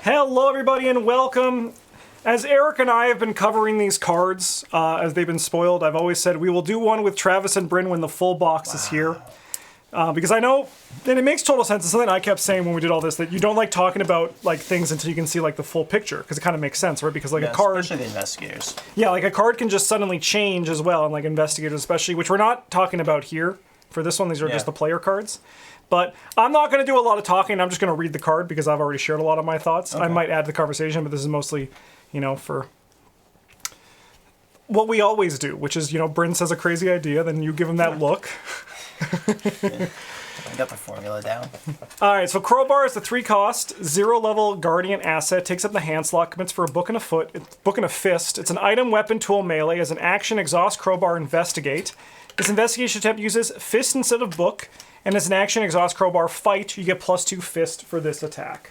Hello, everybody, and welcome. As Eric and I have been covering these cards as they've been spoiled, I've always said we will do one with Travis and Bryn when the full box is here. Because I know, and it makes total sense, it's something I kept saying when we did all this, that you don't like talking about like things until you can see like the full picture, because it kind of makes sense, right? Because like a card... especially the investigators. Yeah, like a card can just suddenly change as well, and like investigators especially, which we're not talking about here. For this one, these are just the player cards. But I'm not going to do a lot of talking. I'm just going to read the card because I've already shared a lot of my thoughts. Okay. I might add to the conversation, but this is mostly, you know, for what we always do, which is, you know, Bryn says a crazy idea, then you give him that look. I got the formula down. All right, so Crowbar is the 3-cost, 0-level Guardian asset. Takes up the hand slot, commits for a book and a fist. It's an item, weapon, tool, melee. As an action, exhaust, Crowbar, investigate. This investigation attempt uses fist instead of book. And as an action, exhaust, crowbar, fight. You get +2 fist for this attack.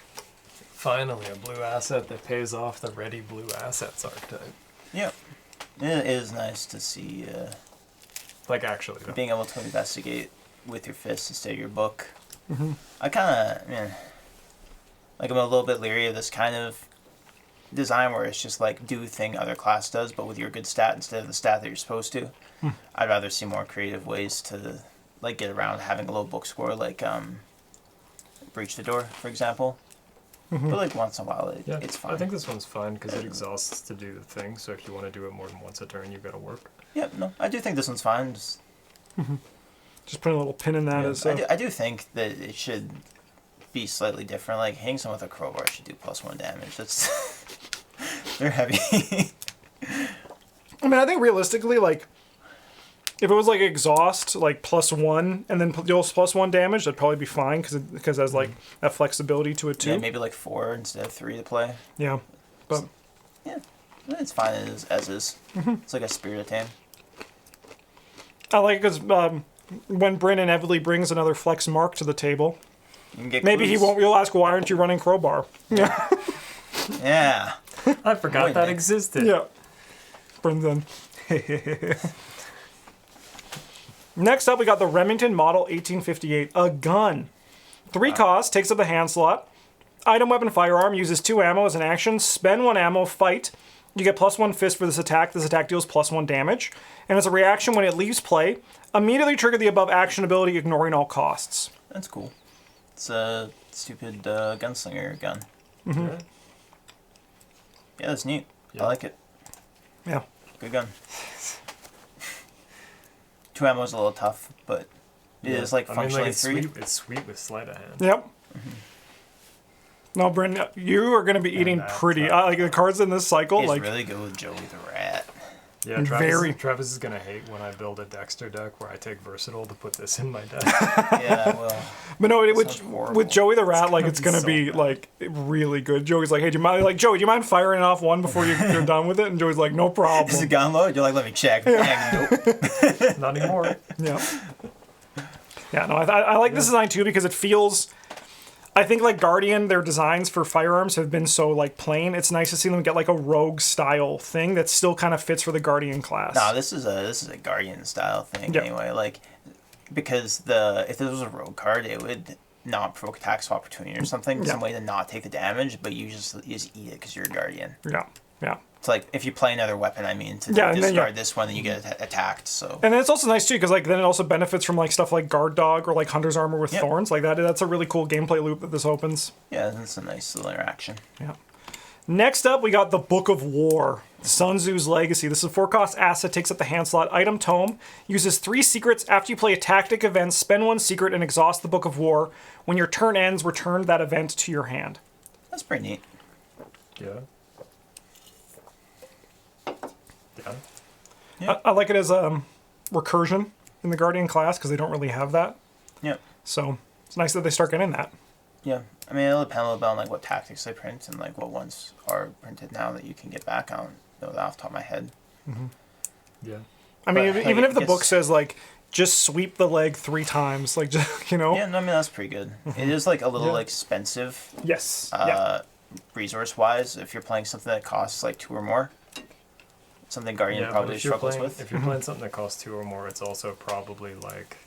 Finally, a blue asset that pays off the ready blue assets archetype. Yep. It is nice to see like actually being able to investigate with your fist instead of your book. Mm-hmm. I kind of, like I'm a little bit leery of this kind of design where it's just like do thing other class does, but with your good stat instead of the stat that you're supposed to. I'd rather see more creative ways to like get around having a low book score, like breach the door, for example. But like once in a while, it's fine. I think this one's fine because it exhausts to do the thing. So if you want to do it more than once a turn, you've got to work. Yep, no, I do think this one's fine. Just putting a little pin in that. I do think that it should be slightly different. Like hitting someone with a crowbar should do +1 damage. That's they're heavy. I mean, I think realistically, like, if it was like exhaust, like +1, and then deals +1 damage, that'd probably be fine because it has like that flexibility to it too. Yeah, maybe like 4 instead of 3 to play. Yeah, but yeah, it's fine as is. It's like a spirit tame. I like it because when Bryn inevitably brings another flex mark to the table, You can get maybe clues. he won't. You'll ask, why aren't you running crowbar? Yeah, Yeah. I forgot that existed. yeah. Bryn then. Next up, we got the Remington Model 1858, a gun. 3 cost, takes up the hand slot. Item, weapon, firearm, uses 2 ammo as an action. Spend 1 ammo, fight. You get +1 fist for this attack. This attack deals +1 damage. And as a reaction, when it leaves play, immediately trigger the above action ability, ignoring all costs. That's cool. It's a stupid gunslinger gun. Mm-hmm. Yeah, that's neat. Yeah. I like it. Yeah. Good gun. 2 ammo is a little tough, but it is like functionally it's 3. Sweet, it's sweet with sleight of hand. Yep. No, Bryn, you are going to be eating pretty. Like the cards in this cycle, It's like really good with Joey the Rat. Yeah, very. Travis is going to hate when I build a Dexter deck where I take Versatile to put this in my deck. Yeah, well. But no, horrible. with Joey the Rat, like gonna it's going to be be so like really good. Joey's like, hey, do you mind? Like, Joey, do you mind firing off one before you're done with it? And Joey's like, no problem. Is it gun load? You're like, let me check. Bang, nope. Not anymore. Yeah. Yeah, no, I like this design too because it feels. I think like Guardian, their designs for firearms have been so like plain. It's nice to see them get like a rogue style thing that still kind of fits for the Guardian class. No, this is a Guardian style thing anyway. Like because if this was a rogue card, it would not provoke attacks of opportunity or something. Some way to not take the damage, but you just eat it because you're a Guardian. Yeah, yeah. It's like if you play another weapon, to discard this one, then you get attacked. So. And then it's also nice too because like then it also benefits from like stuff like Guard Dog or like Hunter's Armor with Thorns like that. That's a really cool gameplay loop that this opens. Yeah, that's a nice little interaction. Yeah. Next up, we got the Book of War, Sun Tzu's Legacy. This is a 4-cost asset, takes up the hand slot. Item Tome, uses 3 secrets. After you play a tactic event, spend 1 secret and exhaust the Book of War. When your turn ends, return that event to your hand. That's pretty neat. Yeah. Yeah. I like it as recursion in the Guardian class because they don't really have that. Yeah. So it's nice that they start getting that. Yeah. I mean, it'll depend a little bit on like what tactics they print and like what ones are printed now that you can get back. I don't know that off the top of my head. Mm-hmm. Yeah. I mean, But, even if the book says like just sweep the leg 3 times, like just, you know. Yeah, no, I mean that's pretty good. It is like a little expensive. Yes. Resource wise, if you're playing something that costs like 2 or more. Something Guardian probably struggles with. If you're playing something that costs 2 or more, it's also probably like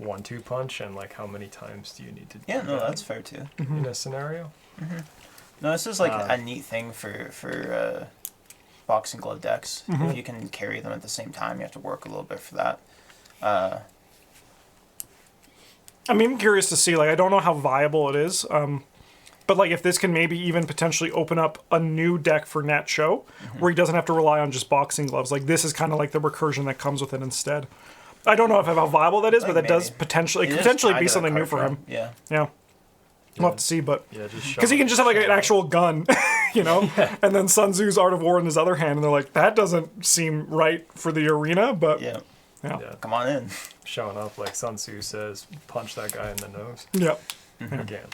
1-2 punch, and like how many times do you need to? Yeah, no, that's fair too. In a scenario. No, this is like a neat thing for boxing glove decks. If you can carry them at the same time, you have to work a little bit for that. I'm even curious to see, like, I don't know how viable it is, but like if this can maybe even potentially open up a new deck for Nat Show, where he doesn't have to rely on just boxing gloves. Like this is kind of like the recursion that comes with it instead. I don't know how viable that is, but that does potentially be something new for him. Yeah. Yeah. We'll have to see, but Yeah, just because he can just have like an actual gun, you know, and then Sun Tzu's Art of War in his other hand, and they're like, that doesn't seem right for the arena, but Yeah. yeah. Come on in. showing up like Sun Tzu says, punch that guy in the nose. Yeah. Again.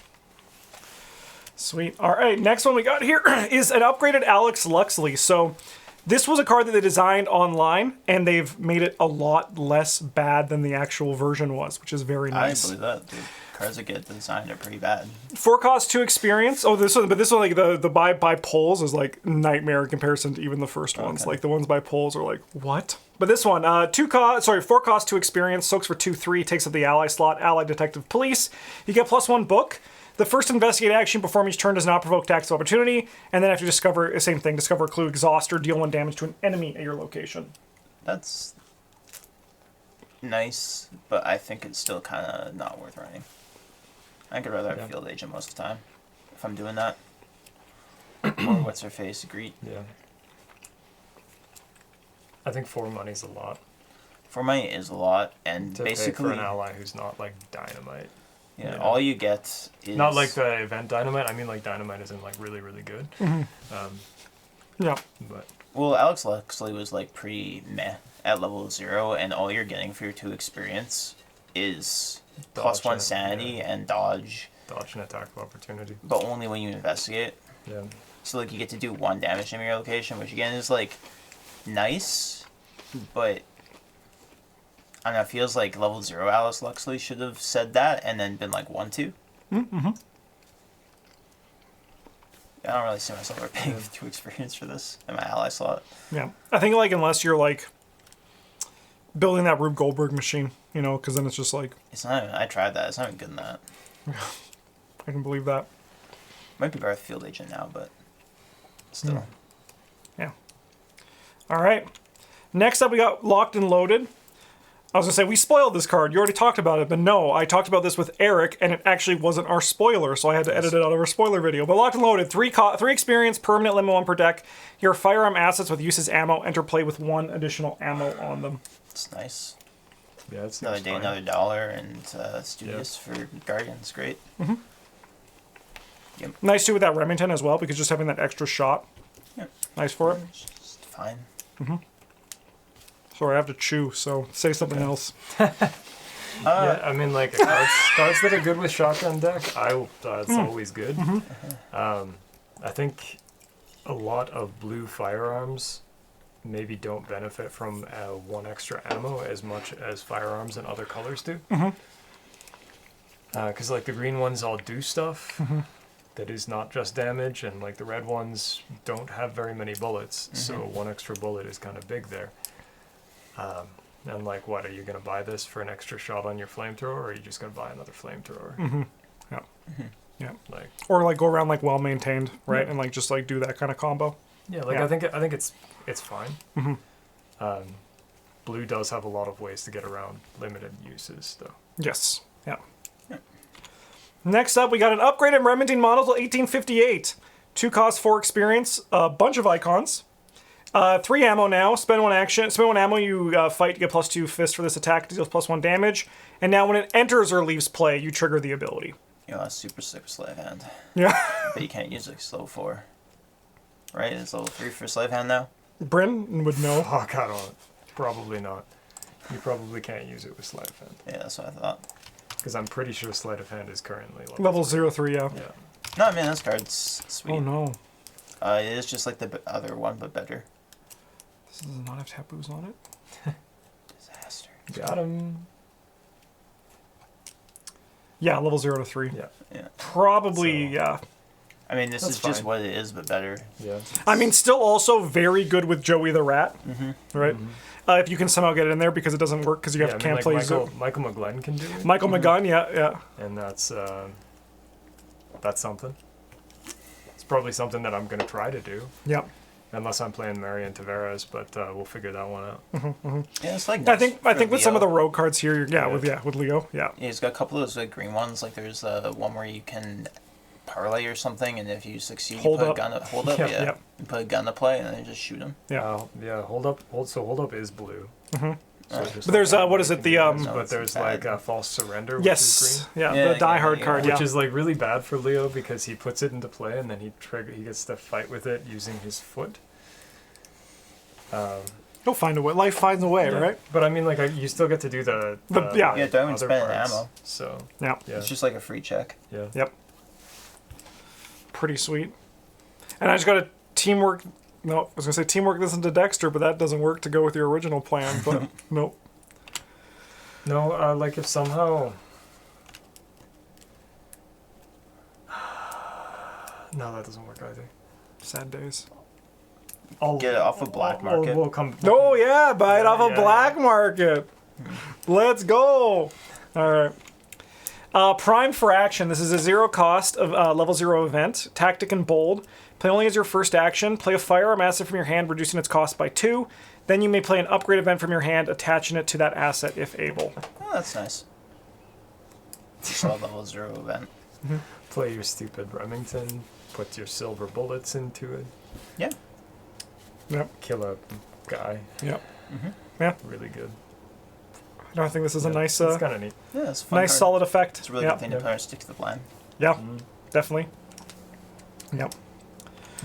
Sweet. All right, next one we got here is an upgraded Alex Luxley. So this was a card that they designed online, and they've made it a lot less bad than the actual version was, which is very nice. I believe that. The cards that get designed are pretty bad. 4 cost 2 experience. Oh, this one, but this one, like the by polls is like nightmare in comparison to even the first ones. Like the ones by polls are like, what? But this one, 4 cost 2 experience, soaks for 2/3, takes up the ally slot, ally detective police. You get +1 book. The first investigate action perform each turn does not provoke attacks of opportunity, and then after discover the same thing, discover a clue, exhaust, or deal 1 damage to an enemy at your location. That's nice, but I think it's still kind of not worth running. I could rather have a field agent most of the time if I'm doing that. Or what's her face? Greet. Yeah. I think 4 money's a lot. 4 money is a lot, and To basically pay for an ally who's not like dynamite. yeah, all you get is Not like the event dynamite. I mean like dynamite isn't like really, really good. Yeah. But Well, Alex Luxley was like pretty meh at level 0, and all you're getting for your 2 experience is Dodge +1 and- sanity and dodge, dodge and attack of opportunity. but only when you investigate. Yeah. So like you get to do 1 damage in your location, which again is like nice, but I don't know, it feels like level 0 Alex Luxley should have said that and then been like 1/2. I don't really see myself ever paying 2 experience for this in my ally slot. Yeah. I think, like, unless you're, like, building that Rube Goldberg machine, you know, because then it's just like, It's not even, I tried that, it's not even good in that. I can believe that. Might be better with field agent now, but still. Yeah. All right. Next up, we got Locked and Loaded. I was going to say, we spoiled this card. You already talked about it, but no, I talked about this with Eric, and it actually wasn't our spoiler, so I had to edit it out of our spoiler video. But Locked and Loaded, 3 experience, permanent limit 1 per deck. Your firearm assets with uses ammo, enter play with 1 additional ammo on them. It's nice. Yeah, it's Another day, another dollar, and studious for Guardians. Great. Nice too with that Remington as well, because just having that extra shot. Yep. Nice for it. It's fine. Sorry, I have to chew, so say something else. Yeah, I mean, like cards that are good with shotgun deck, it's always good. I think a lot of blue firearms maybe don't benefit from 1 extra ammo as much as firearms in other colors do. Because like the green ones all do stuff that is not just damage, and like the red ones don't have very many bullets, so 1 extra bullet is kind of big there. And like, what, are you going to buy this for an extra shot on your flamethrower, or are you just going to buy another flamethrower? Yeah. Like, Or like go around like well maintained, right? And like just like do that kind of combo. yeah, like Yeah. I think it's fine. Blue does have a lot of ways to get around limited uses, though. Yes. Yeah. Next up, we got an upgraded Remington model till 1858. 2 cost 4 experience, a bunch of icons. 3 ammo now. Spend 1 action. Spend 1 ammo. You fight to get +2 fist for this attack. Deals +1 damage. And now when it enters or leaves play, you trigger the ability. You know, that's super sick with Slave Hand. Yeah. But you can't use it 'cause it's level 4. Right? It's level 3 for Slave Hand now? Bryn would know. Fuck, I don't. Probably not. You probably can't use it with sleight of hand. Yeah, that's what I thought. Because I'm pretty sure sleight of hand is currently Level 03, yeah. Yeah. No, I mean, this card's sweet. Oh no. It is just like the other one, but better. This does not have taboos on it. Disaster. Got him. Yeah, level 0 to 3. Yeah. Yeah. Probably, So- yeah. I mean, this That's is just fine. what it is, but better. Yeah. I mean, still also very good with Joey the Rat, right? If you can somehow get it in there, because it doesn't work because you Yeah, can't play Michael McGlenn can do it. Michael McGunn, yeah. And that's something. It's probably something that I'm going to try to do. Yep. Unless I'm playing Marion Tavares, but we'll figure that one out. Yeah, it's like I think with Leo. some of the rogue cards here, with Leo, yeah. Yeah, he's got a couple of those green ones. Like there's one where you can parlay or something, and if you succeed, you put a gun. Hold up, Yeah. You put a gun to play, and then you just shoot him. Yeah. Hold up is blue. Mm-hmm. So But there's what is it? The but there's like a false surrender, which is yes, green. the Die Hard card, which is like really bad for Leo because he puts it into play and then he gets to fight with it using his foot. He'll find a way. Life finds a way, right? But I mean, like you still get to do the don't even spend ammo. So yeah, it's just like a free check. Yeah. Yep. Pretty sweet. And I just got a teamwork. No, I was gonna say teamwork this into Dexter, but that doesn't work to go with your original plan. But nope. No, like if somehow. No, that doesn't work either. Sad days. I'll get it off of black market. We'll come. Oh yeah, buy it off of black market. Let's go. All right. Primed for action. This is a 0 cost of level 0 event. Tactic and bold. Play only as your first action. Play a firearm asset from your hand, reducing its cost by 2. Then you may play an upgrade event from your hand, attaching it to that asset if able. Oh, that's nice. It's a level 0 event. Mm-hmm. Play your stupid Remington. Put your silver bullets into it. Yeah. Yep. Kill a guy. Yep. Mm-hmm. Yeah. Really good. I think this is a nice, it's kind of neat. Yeah, it's a fun nice card. solid effect. It's a really good thing to play or stick to the plan. Yeah, definitely. Yep.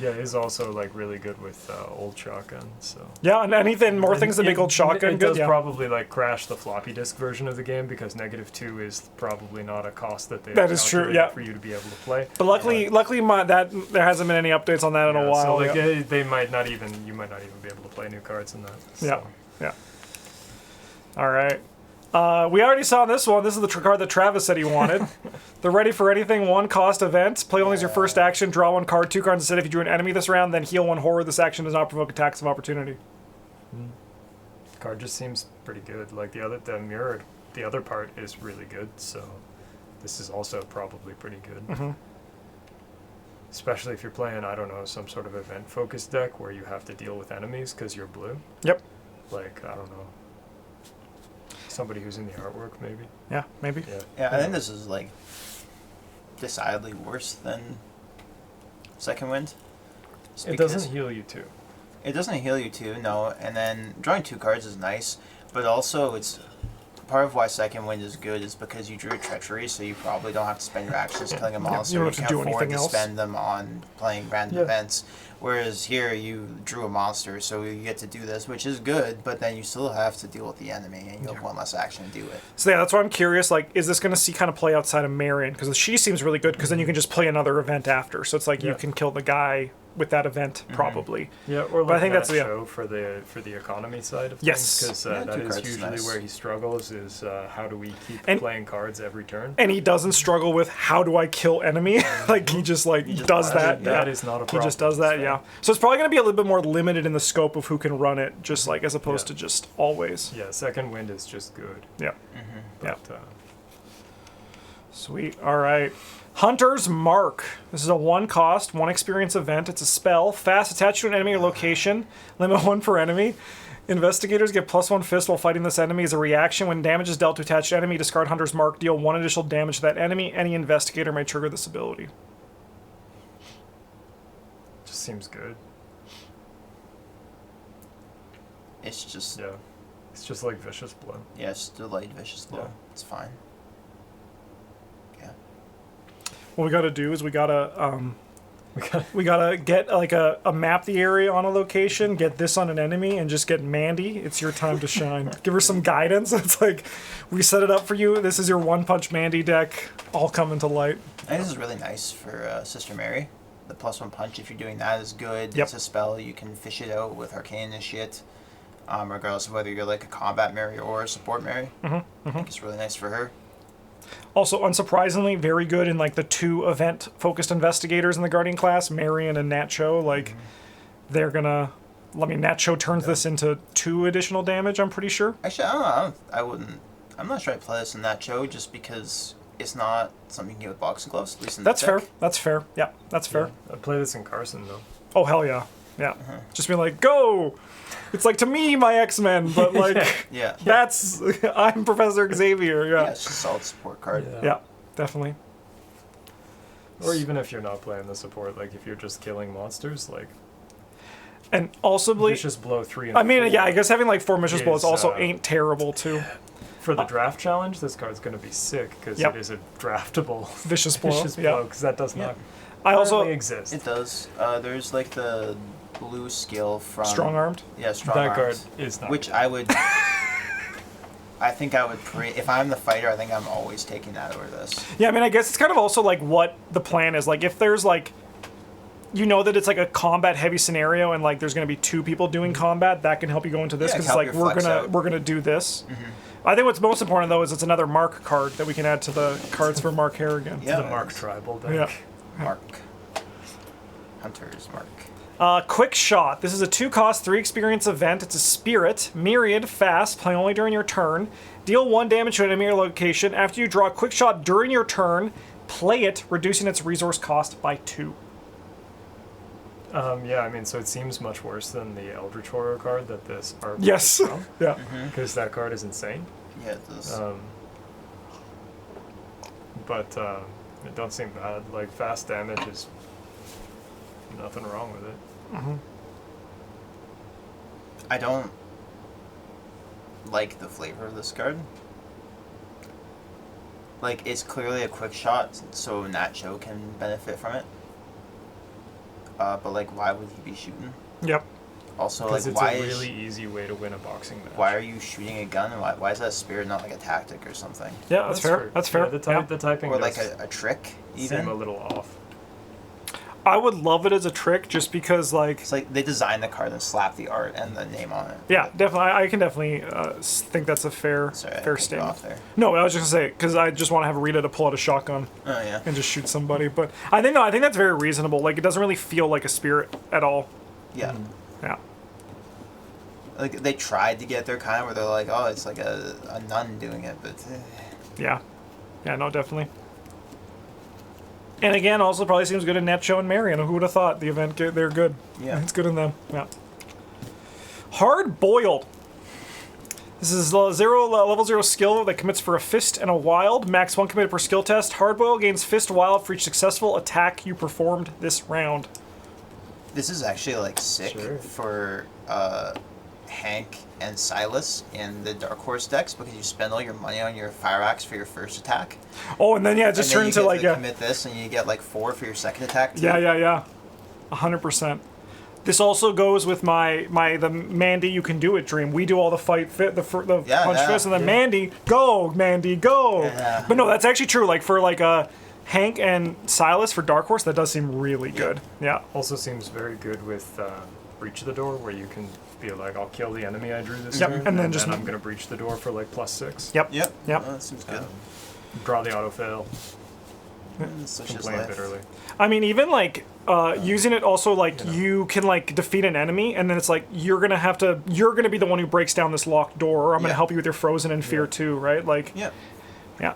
Yeah, he's also like really good with old shotgun. So yeah, and anything more things that make old shotgun it good. does Yeah. probably like crash the floppy disk version of the game because -2 is probably not a cost that they That is true, yeah. for you to be able to play. But luckily, that there hasn't been any updates on that in a while. So like yeah. they might not even you might not even be able to play new cards in that. So. Yeah. Yeah. All right. We already saw this one. This is the card that Travis said he wanted. The Ready for Anything 1 cost event. Play only as your first action. Draw 1 card, 2 cards instead. If you drew an enemy this round, then heal 1 horror. This action does not provoke attacks of opportunity. Card just seems pretty good. Like the other part is really good. So this is also probably pretty good. Mm-hmm. Especially if you're playing, I don't know, some sort of event-focused deck where you have to deal with enemies because you're blue. Yep. Like, I don't know. Somebody who's in the artwork, maybe. Yeah, maybe. Yeah, I think this is like decidedly worse than Second Wind. It doesn't heal you too. It doesn't heal you too, no. And then drawing 2 cards is nice, but also it's part of why Second Wind is good is because you drew a treachery, so you probably don't have to spend your actions killing a monster. You don't have to can't do afford anything to else. spend them on playing random events. Whereas here you drew a monster, so you get to do this, which is good, but then you still have to deal with the enemy, and you have 1 less action to do it. So yeah, that's why I'm curious. Like, is this going to see kind of play outside of Marion? Because she seems really good. Because then you can just play another event after. So it's like you can kill the guy with that event probably. Yeah, or like but I think that's show for the economy side of yes. things. Because that is usually where he struggles. Is how do we keep playing cards every turn? And he doesn't struggle with how do I kill enemy. Like he just does that. That is not a problem. He just does that. Yeah. So it's probably going to be a little bit more limited in the scope of who can run it. Just like as opposed to just always. Yeah. Second Wind is just good. Yeah. But, Sweet. All right. Hunter's Mark. This is a 1 cost, 1 experience event. It's a spell. Fast, attached to an enemy or location. Limit 1 per enemy. Investigators get +1 fist while fighting this enemy as a reaction. When damage is dealt to attached enemy, discard Hunter's Mark. Deal 1 additional damage to that enemy. Any investigator may trigger this ability. just seems good. It's just... Yeah. It's just like Vicious Blow. Yeah, it's delayed Vicious Blow. Yeah. It's fine. What we got to do is we got to get like a map the area on a location, get this on an enemy, and just get Mandy. It's your time to shine. Give her some guidance. It's like we set it up for you. This is your one-punch Mandy deck, all coming to light. I think this is really nice for Sister Mary. The +1 punch, if you're doing that, is good. Yep. It's a spell. You can fish it out with Arcane and shit, regardless of whether you're like a combat Mary or a support Mary. I think it's really nice for her. Also, unsurprisingly, very good in like the 2 event-focused investigators in the Guardian class, Marion and Nacho. Like, they're gonna. I mean, Nacho turns this into 2 additional damage. I'm pretty sure. Actually, I don't know. I wouldn't. I'm not sure I'd play this in Nacho just because it's not something you can get with boxing gloves, at least in That's the fair. deck. That's fair. Yeah, that's fair. Yeah. I'd play this in Carson though. Oh, hell yeah. Yeah. Just be like, go! It's like, to me, my X-Men, but like, Yeah. that's, I'm Professor Xavier. Yeah, Yeah. it's just a solid support card. Yeah, definitely. Or even if you're not playing the support, like if you're just killing monsters, like And also, Vicious Blow 3 and I mean, 4 yeah, I guess having like 4 Vicious Blows is, also ain't terrible, too. For the draft challenge, this card's going to be sick because Yep. it is a draftable Vicious Blow. Vicious Yeah. Blow because that does not I also, currently exist. It does. There's like the blue skill from strong armed. Yeah, strong That card arms, is not which good. I would. I think I would if I'm the fighter, I think I'm always taking that over this. Yeah, I mean, I guess it's kind of also like what the plan is. Like, if there's like, you know that it's like a combat heavy scenario, and like there's going to be 2 people doing combat, that can help you go into this Yeah, because help like your flex out. we're gonna do this. I think what's most important though is it's another Mark card that we can add to the cards for Mark Harrigan. Yeah, The Mark Tribal deck. Yeah. Mark. Hunter's Mark. Quick Shot. This is a 2-cost, 3 experience event. It's a spirit, myriad, fast, play only during your turn. Deal 1 damage to an enemy or location. After you draw a Quick Shot during your turn, play it, reducing its resource cost by 2. Yeah, I mean, so it seems much worse than the Eldritch Horror card that this art Yes. is from, Yeah. because that card is insane. Yeah, it does. But it don't seem bad. Like, fast damage is nothing wrong with it. I don't like the flavor of this card. Like, it's clearly a quick shot, so Nacho can benefit from it. But like, why would he be shooting? Yep. Also, like, Because it's why a is really easy way to win a boxing match. why are you shooting a gun? And why is that a spirit not like a tactic or something? Yeah, that's fair. That's fair. Yeah, the typing Or like does a trick seem even? a little off. I would love it as a trick just because, like, It's like they designed the card and slap the art and the name on it. yeah, definitely. I can definitely think that's a fair Sorry, I fair cut you statement. off there. No, I was just gonna say because I just want to have Rita to pull out a shotgun Oh yeah. and just shoot somebody. But I think that's very reasonable. Like, it doesn't really feel like a spirit at all. Yeah. Yeah. Like they tried to get there kind of where they're like, oh, it's like a nun doing it, but Yeah. Yeah. No, definitely. And again, also probably seems good in Netcho and Marion. Who would have thought the event? They're good. Yeah. It's good in them. Yeah. Hard Boiled. This is level 0 skill that commits for a fist and a wild. Max 1 committed per skill test. Hard Boil gains fist wild for each successful attack you performed this round. this is actually like sick Sure. for Hank and Silas in the Dark Horse decks because you spend all your money on your fire axe for your first attack. Oh, and then yeah, it just and then turns you into get like to commit this and you get like 4 for your second attack. Too. yeah. 100%. This also goes with the Mandy you can do it dream. We do all the fight fit the punch yeah, fist, and then Mandy go. Yeah. But no, that's actually true. Like for like Hank and Silas for Dark Horse, that does seem really good. Yeah. Also seems very good with Breach the Door, where you can be like, I'll kill the enemy I drew this Yep, turn, and then just- I'm going to breach the door for like +6. Yep. Yep. Yep. Oh, that seems good. Draw the auto fail, Such is complain life. bitterly. I mean, even like using it also like you can like defeat an enemy, and then it's like you're gonna be the one who breaks down this locked door, or I'm gonna Yeah. help you with your frozen and fear too, right? Like, Yeah. yeah.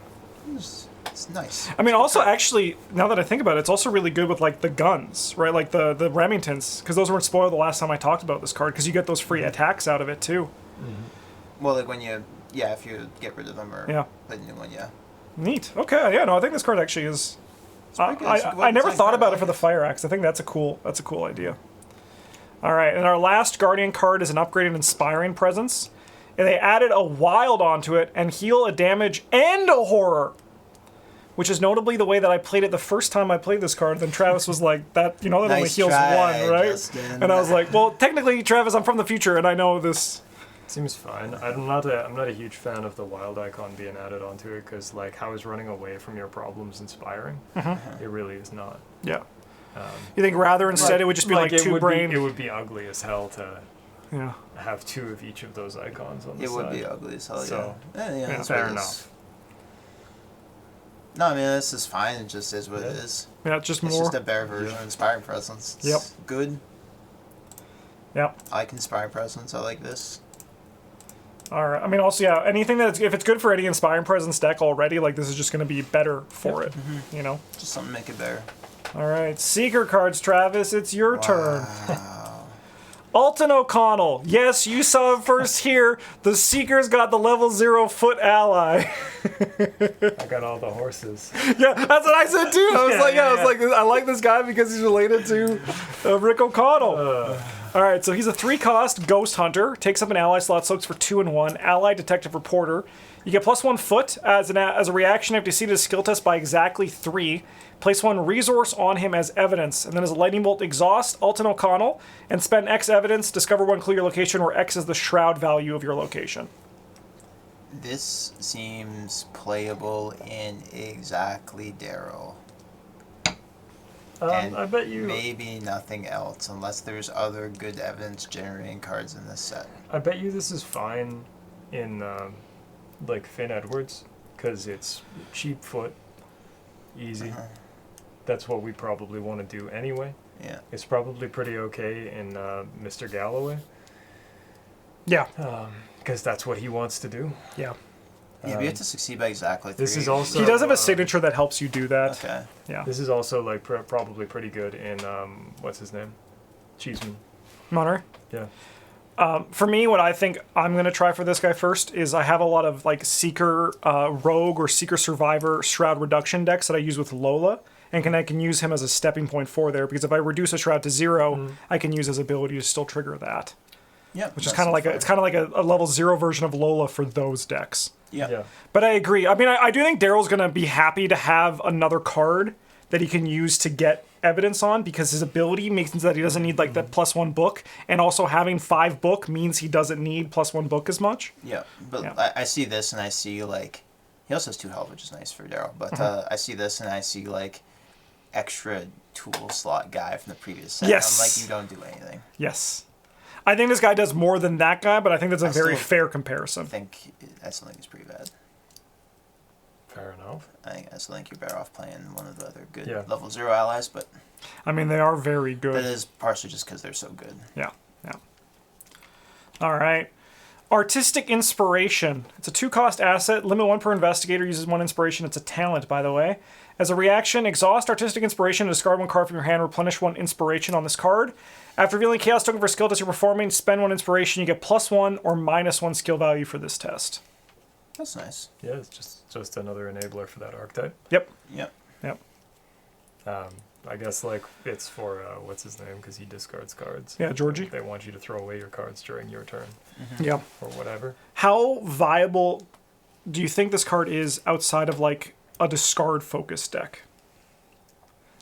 It's nice. I mean, also actually, now that I think about it, it's also really good with like the guns, right? Like the Remingtons, because those weren't spoiled the last time I talked about this card, because you get those free attacks out of it too. Well, like when you, if you get rid of them or Yeah. put a new one, yeah. Neat. Okay. Yeah. No, I think this card actually is. pretty good. It's a good I never design thought card. about I it for the like it. fire axe. I think that's a cool idea. All right, and our last Guardian card is an upgraded Inspiring Presence, and they added a wild onto it and heal a damage and a horror, which is notably the way that I played it the first time I played this card. Then Travis was like, "That that only Nice heals try, one, right?" Justin. And I was like, "Well, technically, Travis, I'm from the future, and I know this." Seems fine. I'm not a huge fan of the wild icon being added onto it, because like, how is running away from your problems inspiring? It really is not. Yeah. You think rather instead it would just be like it two would brain? it would be ugly as hell to Yeah. have 2 of each of those icons on the It side. would be ugly as hell, So, yeah, that's fair what it is. enough. No, I mean, this is fine. It just is what it is. Yeah, just It's more. just a better version of Inspiring Presence. It's Yep. good. Yep. I like Inspiring Presence. I like this. All right. I mean, also, yeah, anything that's if it's good for any Inspiring Presence deck already, like this is just going to be better for it. You know. Just something to make it better. All right, Seeker cards, Travis. It's your turn. Wow. Alton O'Connell. Yes, you saw it first here. The Seeker's got the level 0 foot ally. I got all the horses. Yeah, that's what I said too. I was like, I like this guy because he's related to Rick O'Connell. All right, so he's a 3-cost Ghost Hunter. Takes up an ally slot, soaks for 2 and 1. Ally Detective Reporter. You get +1 foot as a reaction after you succeed his skill test by exactly 3. Place 1 resource on him as evidence, and then as a lightning bolt exhaust Alton O'Connell, and spend X evidence. Discover 1 clear location where X is the shroud value of your location. This seems playable in exactly Daryl. And I bet you. maybe nothing else, unless there's other good evidence generating cards in this set. I bet you this is fine in like Finn Edwards, because it's cheap foot, easy. That's what we probably want to do anyway. Yeah. It's probably pretty okay in Mr. Galloway, Yeah. because that's what he wants to do. Yeah. Yeah, we have to succeed by exactly 3. This is also He does have a signature that helps you do that. Okay. Yeah. This is also like probably pretty good in what's his name, Cheeseman. Monterey? Yeah. For me, what I think I'm going to try for this guy first is I have a lot of like Seeker Rogue or Seeker Survivor Shroud Reduction decks that I use with Lola, and I can use him as a stepping point for there, because if I reduce a Shroud to 0, I can use his ability to still trigger that. Yeah. Which is kind of like a level 0 version of Lola for those decks. Yeah. But I agree. I mean, I do think Daryl's going to be happy to have another card that he can use to get evidence on, because his ability makes it so that he doesn't need like that +1 book, and also having 5 book means he doesn't need +1 book as much. Yeah, but Yeah. I see this and I see like he also has 2 health, which is nice for Daryl. But I see this and I see like extra tool slot guy from the previous set. Yes. I'm like, you don't do anything. Yes. I think this guy does more than that guy, but I think that's a very still fair comparison. I still think he's pretty bad. Fair enough. I still think you're better off playing one of the other good Yeah. level 0 allies, but I mean, they are very good. that is partially just because they're so good. Yeah, yeah. All right. Artistic Inspiration. It's a 2-cost asset. Limit 1 per investigator. Uses 1 inspiration. It's a talent, by the way. As a reaction, exhaust Artistic Inspiration and discard 1 card from your hand. Replenish 1 inspiration on this card. After revealing Chaos Token for skill test you're performing, spend 1 inspiration. You get +1 or -1 skill value for this test. That's nice. Yeah, it's just another enabler for that archetype. Yep. Yep. Yep. I guess like it's for what's his name, because he discards cards. Yeah, Georgie. They want you to throw away your cards during your turn Yeah. or whatever. How viable do you think this card is outside of like a discard focused deck?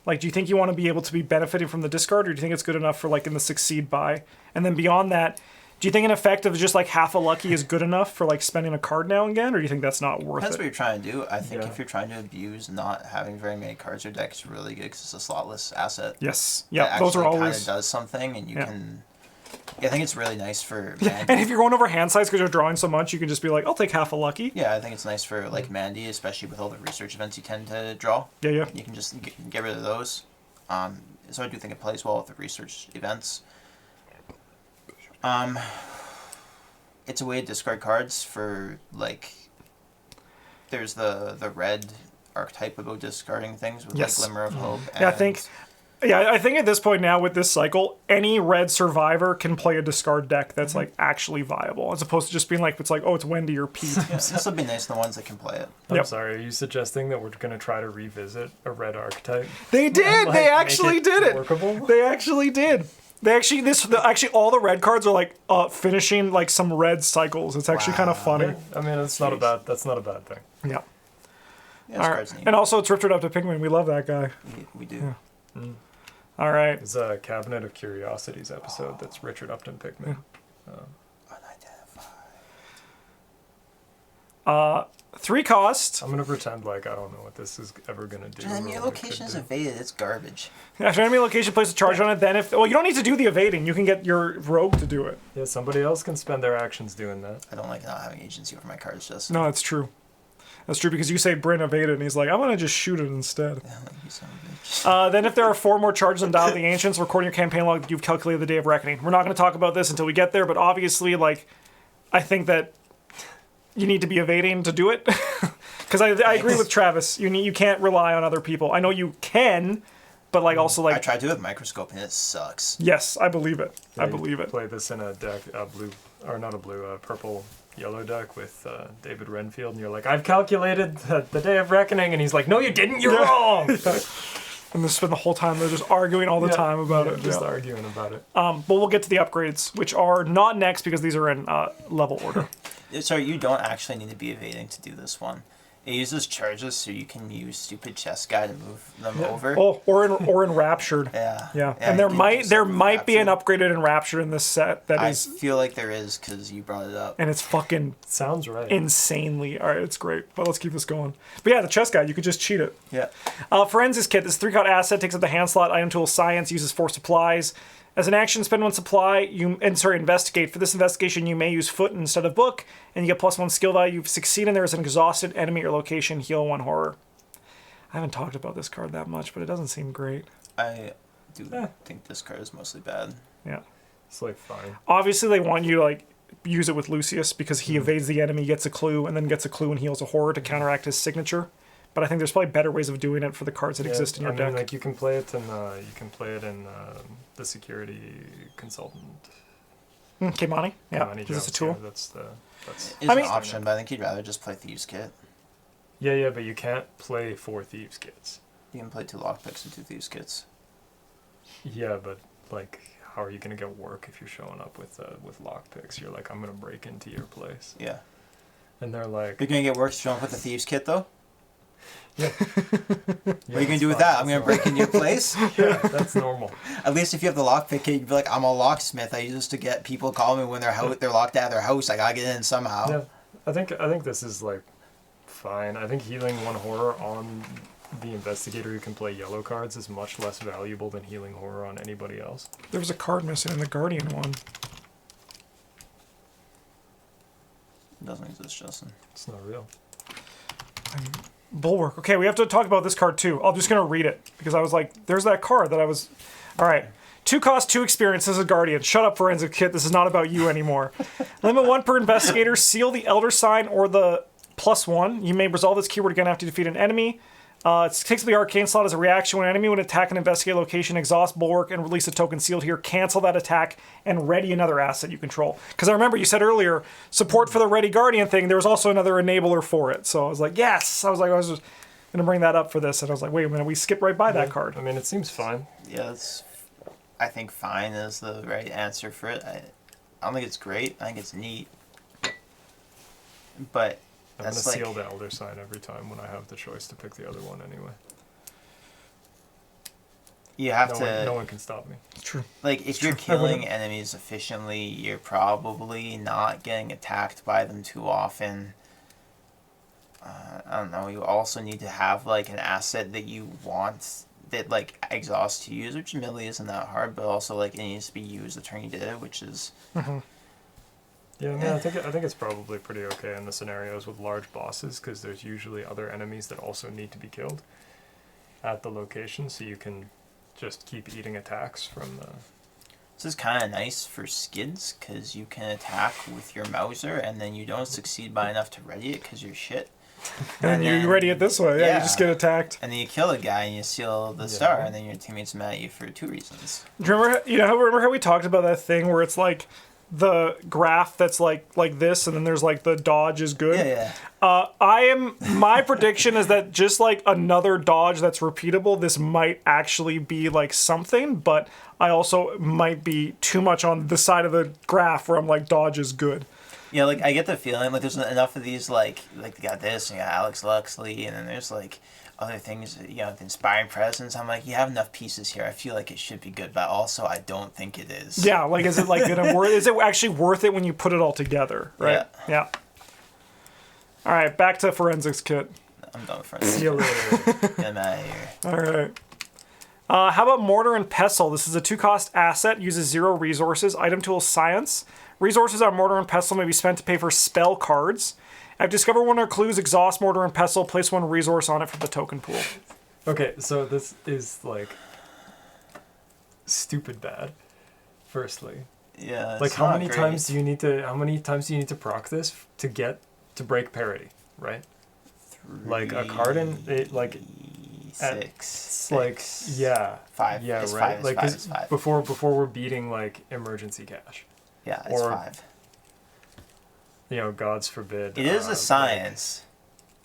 Like, do you think you want to be able to be benefiting from the discard, or do you think it's good enough for like in the succeed buy? And then beyond that, do you think an effect of just like half a lucky is good enough for like spending a card now and again, or do you think that's not worth That's it? what you're trying to do. I think Yeah. if you're trying to abuse not having very many cards in your deck, it's really good because it's a slotless asset. Yes. That Yeah. Those are actually always. kind of does something, and you Yeah. can. Yeah, I think it's really nice for. And if you're going over hand size because you're drawing so much, you can just be like, I'll take half a lucky. Yeah, I think it's nice for like Mandy, especially with all the research events you tend to draw. Yeah, yeah. You can just get rid of those. So I do think it plays well with the research events. It's a way to discard cards for like. There's the red archetype about discarding things with Yes. like Glimmer of Hope. Yeah, I think at this point now with this cycle, any red survivor can play a discard deck that's like actually viable, as opposed to just being like, it's like, oh, it's Wendy or Pete. Yeah, this will be nice to the ones that can play it. I'm Yep. sorry, are you suggesting that we're going to try to revisit a red archetype? They did. Like, They make actually did it. workable? They actually did. They actually actually all the red cards are like finishing like some red cycles. It's actually kind of funny. Yeah, I mean, that's not a bad thing. Yeah. Yeah, this All right. card's neat. And also, it's Richard up to Penguin. We love that guy. We do. All right. It's a Cabinet of Curiosities episode that's Richard Upton Pickman. Unidentified. 3 cost. I'm going to pretend like I don't know what this is ever going to do. Just, I mean, or your what it location could is do. evaded. It's garbage. After enemy location, place a charge on it. Then if you don't need to do the evading, you can get your rogue to do it. Yeah, somebody else can spend their actions doing that. I don't like not having agency over my cards. Just No, that's true. That's true because you say Bryn evaded, and he's like, I'm gonna just shoot it instead. Yeah, like you son of a bitch. Then if there are 4 more charges on Dial of the Ancients, recording your campaign log that you've calculated the Day of Reckoning. We're not going to talk about this until we get there, but obviously, like, I think that you need to be evading to do it. Because I agree with Travis. You can't rely on other people. I know you can, but like also like I tried to do it with microscope and it sucks. yes, I believe it. Yeah, I believe it. Play this in a deck, purple yellow deck with David Renfield, and you're like, I've calculated the day of reckoning, and he's like, no, you didn't. You're wrong. And they spend the whole time they're just arguing all the time about it. Just arguing about it. But we'll get to the upgrades, which are not next because these are in level order. Sorry, you don't actually need to be evading to do this one. It uses charges, so you can use stupid chest guy to move them over. Oh, or in Raptured. Yeah. And there might be an upgraded Enraptured in this set I feel like there is because you brought it up. and it's fucking Sounds right. insanely. All right, it's great. But let's keep this going. But yeah, the chest guide, you could just cheat it. Yeah. Forensics kit. This 3-card asset takes up the hand slot. Item tool science uses 4 supplies. As an action, spend 1 supply. Investigate. For this investigation, you may use foot instead of book, and you get +1 skill value. You succeed, and there is an exhausted enemy at your location. Heal 1 horror. I haven't talked about this card that much, but it doesn't seem great. I do think this card is mostly bad. Yeah. It's like fine. Obviously, they want you to like use it with Lucius because he evades the enemy, gets a clue, and then gets a clue and heals a horror to counteract his signature. But I think there's probably better ways of doing it for the cards that exist in your deck. Like you can play it in the security consultant. Kimani? Yeah. Kimani Is this a jobs, tool? yeah, that's It's an option, but I think you'd rather just play Thieves Kit. yeah, but you can't play 4 Thieves Kits. You can play 2 lockpicks and 2 Thieves Kits. Yeah, but like, how are you gonna get work if you're showing up with lockpicks? You're like, I'm gonna break into your place. Yeah. And they're like, You're gonna get work showing up with the Thieves Kit, though? yeah. What are you gonna do with that? I'm gonna break into your place? Yeah, that's normal. At least if you have the lockpick kit, you'd be like, I'm a locksmith. I use this to get people call me when they're locked out of their house. I gotta get in somehow. Yeah, I think this is like fine. I think healing 1 horror on the investigator who can play yellow cards is much less valuable than healing horror on anybody else. There was a card missing in the Guardian one. It doesn't exist, Justin. It's not real. Bulwark. Okay, we have to talk about this card too. I'm just going to read it because I was like, there's that card that I was... All right. 2 cost, 2 experience as a Guardian. Shut up, Forensic Kit. This is not about you anymore. Limit 1 per investigator. Seal the Elder Sign or the +1. You may resolve this keyword again after you defeat an enemy. It takes the arcane slot as a reaction. When an enemy would attack an investigate location, exhaust Bulwark and release a token sealed here. Cancel that attack and ready another asset you control. Because I remember you said earlier, support for the Ready Guardian thing, there was also another enabler for it. So I was like, yes! I was just going to bring that up for this. And I was like, wait a minute, we skipped right by that card. I mean, it seems fine. Yeah, I think fine is the right answer for it. I don't think it's great. I think it's neat. But I'm that's gonna seal the Elder Sign every time when I have the choice to pick the other one anyway. You have No one can stop me. True. Like, if you're killing enemies efficiently, you're probably not getting attacked by them too often. I don't know. You also need to have, like, an asset that you want that, like, exhaust to use, which admittedly isn't that hard, but also, like, it needs to be used the turn you did it, which is... Yeah, I mean, I think it's probably pretty okay in the scenarios with large bosses because there's usually other enemies that also need to be killed at the location, so you can just keep eating attacks from the... This is kind of nice for skids because you can attack with your Mauser and then you don't succeed by enough to ready it because you're shit. And then you ready it this way. Yeah, you just get attacked. And then you kill a guy and you seal the star, and then your teammate's mad at you for 2 reasons. Do you remember how we talked about that thing where it's like the graph that's like this, and then there's like the dodge is good? Yeah. My prediction is that just like another dodge that's repeatable, this might actually be like something, but I also might be too much on the side of the graph where I'm like dodge is good. Yeah, like I get the feeling like there's enough of these like they got this and you got Alex Luxley, and then there's like other things, the inspiring presence. I'm like, you have enough pieces here. I feel like it should be good, but also I don't think it is. Yeah, like is it like is it actually worth it when you put it all together, right? Yeah. All right, back to Forensics Kit. I'm done with Forensics. See you later. Get him out of here. All right. How about Mortar and Pestle? This is a 2-cost asset, uses 0 resources. Item tool Science. Resources on Mortar and Pestle may be spent to pay for spell cards. I've discovered one of our clues, exhaust Mortar and Pestle, place 1 resource on it from the token pool. Okay, so this is like stupid bad. Firstly, Yeah. like how many times do you need to proc this to get to break parity, right? Like a card in it, like six, like yeah, five. yeah, it's right. Five, Like it's 'cause five. before we're beating like emergency cash. Yeah, it's or- 5. You know, God's forbid. It is a like- science.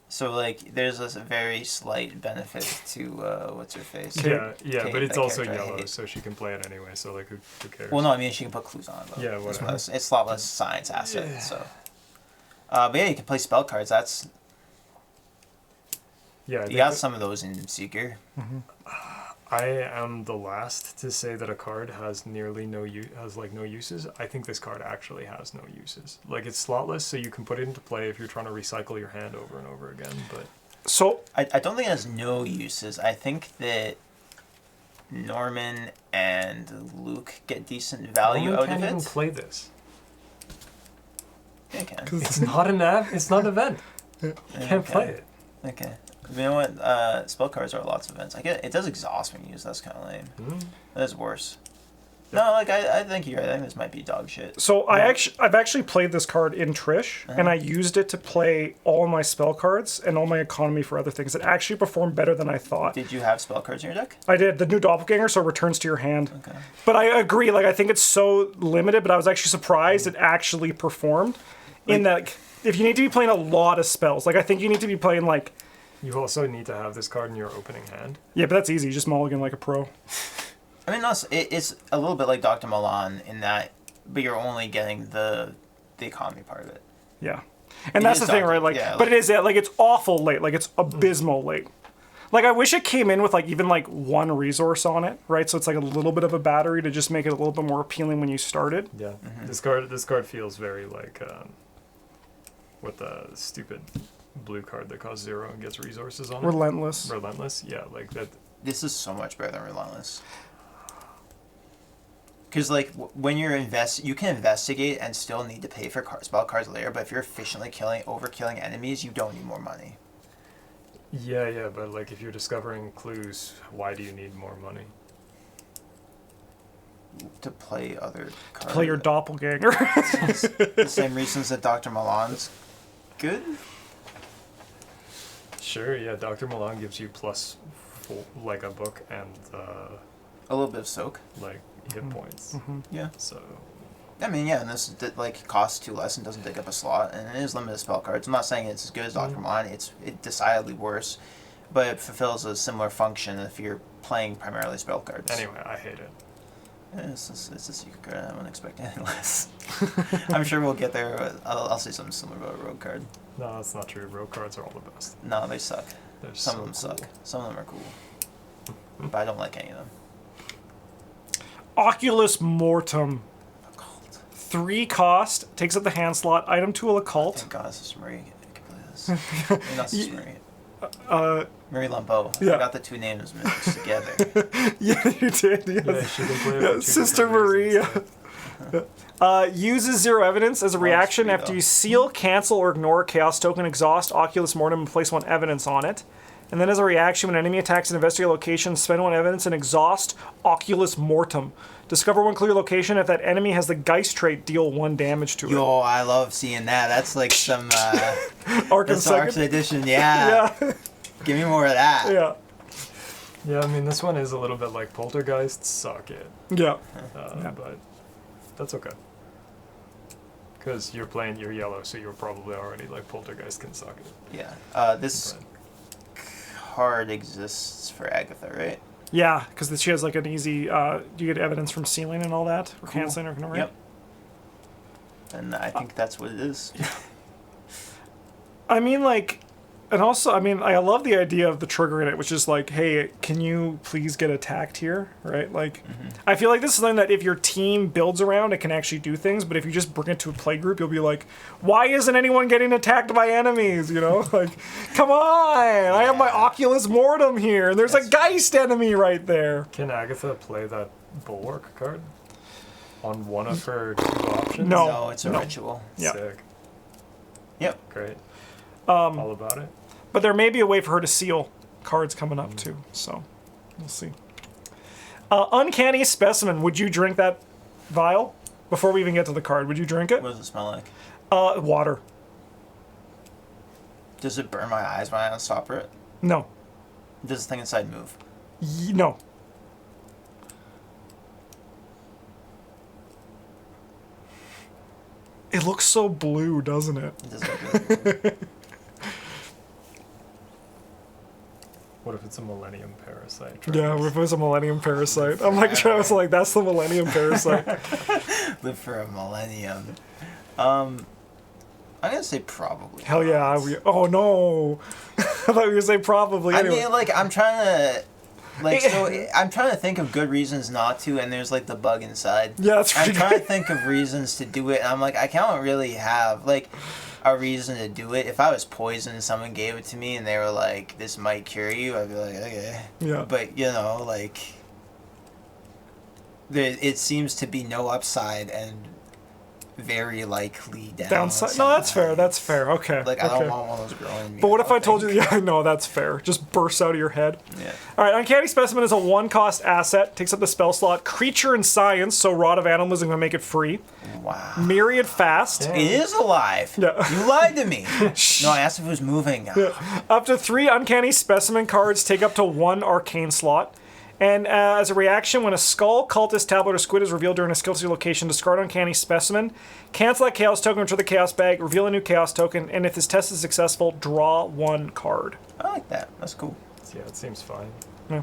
So like, there's a very slight benefit to what's her face. Yeah, Kate, but it's that also character I yellow, hate. so she can play it anyway. So like, who cares? Well, no, I mean she can put clues on it. Though. Yeah, whatever. It's a lot less science asset. Yeah. So, but yeah, you can play spell cards. That's Yeah, I you think got that- some of those in Seeker. I am the last to say that a card has nearly no no uses. I think this card actually has no uses. Like it's slotless, so you can put it into play if you're trying to recycle your hand over and over again. But So I don't think it has no uses. I think that Norman and Luke get decent value Norman out can't of even it. play this. They can. It's not it's not an event. You can't play it. Okay. You know what? Spell cards are lots of events. I get it does exhaust when you use. That's kind of lame. That is worse. No, like I think you're right. I think this might be dog shit. So I've actually played this card in Trish, and I used it to play all my spell cards and all my economy for other things. It actually performed better than I thought. Did you have spell cards in your deck? I did the new doppelganger, so it returns to your hand. Okay. But I agree. Like I think it's so limited, but I was actually surprised it actually performed. In that, like, if you need to be playing a lot of spells, like I think you need to be playing like. You also need to have this card in your opening hand. Yeah, but that's easy. You just mulligan like a pro. I mean, it's a little bit like Dr. Milan in that, but you're only getting the economy part of it. Yeah, and It that's is the thing, Dr. right? Like, yeah, but like- it is like it's awful late. Like it's abysmal late. Like I wish it came in with like even like one resource on it, right? So it's like a little bit of a battery to just make it a little bit more appealing when you start it. Yeah. This card feels very like what the stupid blue card that costs 0 and gets resources on it. Relentless. Relentless. Yeah, like that. This is so much better than Relentless. Because like when you're you can investigate and still need to pay for spell cards later. But if you're efficiently overkilling enemies, you don't need more money. Yeah, but like if you're discovering clues, why do you need more money? To play other cards. Play your doppelganger. The same reasons that Dr. Milan's good. Sure, yeah. Dr. Milan gives you plus like a book and A little bit of soak. like hit points. Yeah. So I mean, yeah, and this like costs 2 less and doesn't take up a slot, and it is limited spell cards. I'm not saying it's as good as Dr. Milan. It's decidedly worse, but it fulfills a similar function if you're playing primarily spell cards. anyway, I hate it. Yeah, it's a secret card. I wouldn't expect anything less. I'm sure we'll get there. But I'll say something similar about a rogue card. No, that's not true. Rogue cards are all the best. No, they suck. They're Some so of them suck. cool. Some of them are cool, but I don't like any of them. Oculus Mortem. Occult. 3 cost, takes up the hand slot, item tool occult. Thank God, Sister Marie can play this. Maybe not Sister Marie. Marie Lambeau. Yeah. I got the 2 names mixed together. Yeah, you did. Yes. Yeah, she can play it for Yeah, 2 Sister different Maria. reasons. Uses 0 evidence as a reaction sweet, after though. you seal, cancel, or ignore a chaos token, exhaust Oculus Mortem, and place 1 evidence on it. And then as a reaction, when an enemy attacks an investigated location, spend 1 evidence and exhaust Oculus Mortem. Discover 1 clear location. If that enemy has the Geist trait, deal 1 damage to it. Yo, I love seeing that. That's like some Arkham that's second. Arkham edition. Yeah. Yeah, Give me more of that. yeah, Yeah, I mean this one is a little bit like Poltergeist. Suck it. yeah. But that's okay. Because you're yellow, so you're probably already like Poltergeist can suck it. Yeah. This But card exists for Agatha, right? Yeah, because she has like an easy, you get evidence from sealing and all that, or canceling or ignoring. Yep. And I think that's what it is. I mean, like, and also, I mean, I love the idea of the trigger in it, which is like, hey, can you please get attacked here, right? Like, I feel like this is something that if your team builds around, it can actually do things, but if you just bring it to a play group, you'll be like, why isn't anyone getting attacked by enemies, you know? Like, come on, I have my Oculus Mortem here, and there's a Geist enemy right there. can Agatha play that Bulwark card on one of her 2 options? No. No, it's a ritual. Yeah. Sick. Yep. Great. All about it. But there may be a way for her to seal cards coming up, too, so we'll see. Uncanny Specimen, would you drink that vial? Before we even get to the card, would you drink it? What does it smell like? Water. Does it burn my eyes when I unstopper it? No. Does the thing inside move? No. It looks so blue, doesn't it? It does look really weird. What if it's a millennium parasite? Yeah, if it was a millennium parasite. I'm like, I was like, that's the millennium parasite. Live for a millennium. I'm gonna say probably. Hell yeah. Oh no. I thought you were gonna say probably. Anyway. I mean, like, I'm trying to think of good reasons not to, and there's like the bug inside. Yeah, that's I'm pretty trying to good. think of reasons to do it, and I'm like, I can't really have like a reason to do it. If I was poisoned and someone gave it to me and they were like, "This might cure you," I'd be like, "Okay." Yeah. But you know, like, it seems to be no upside and very likely Downside? No, that's fair. That's fair. Okay. Like, I okay. don't want one of those growing in me. But what if I told you? think. Yeah, no, that's fair. Just bursts out of your head. Yeah. All right, Uncanny Specimen is a 1-cost asset. Takes up the spell slot. Creature and Science, so Rod of Animalism can make it free. Wow. Myriad Fast. It is alive. Yeah. You lied to me. No, I asked if it was moving. Up to 3 Uncanny Specimen cards take up to 1 Arcane slot. And as a reaction, when a skull, cultist, tablet, or squid is revealed during a skill tree location, discard Uncanny Specimen, cancel that Chaos token, return the Chaos bag, reveal a new Chaos token, and if this test is successful, draw 1 card. I like that. That's cool. Yeah, it seems fine. Yeah.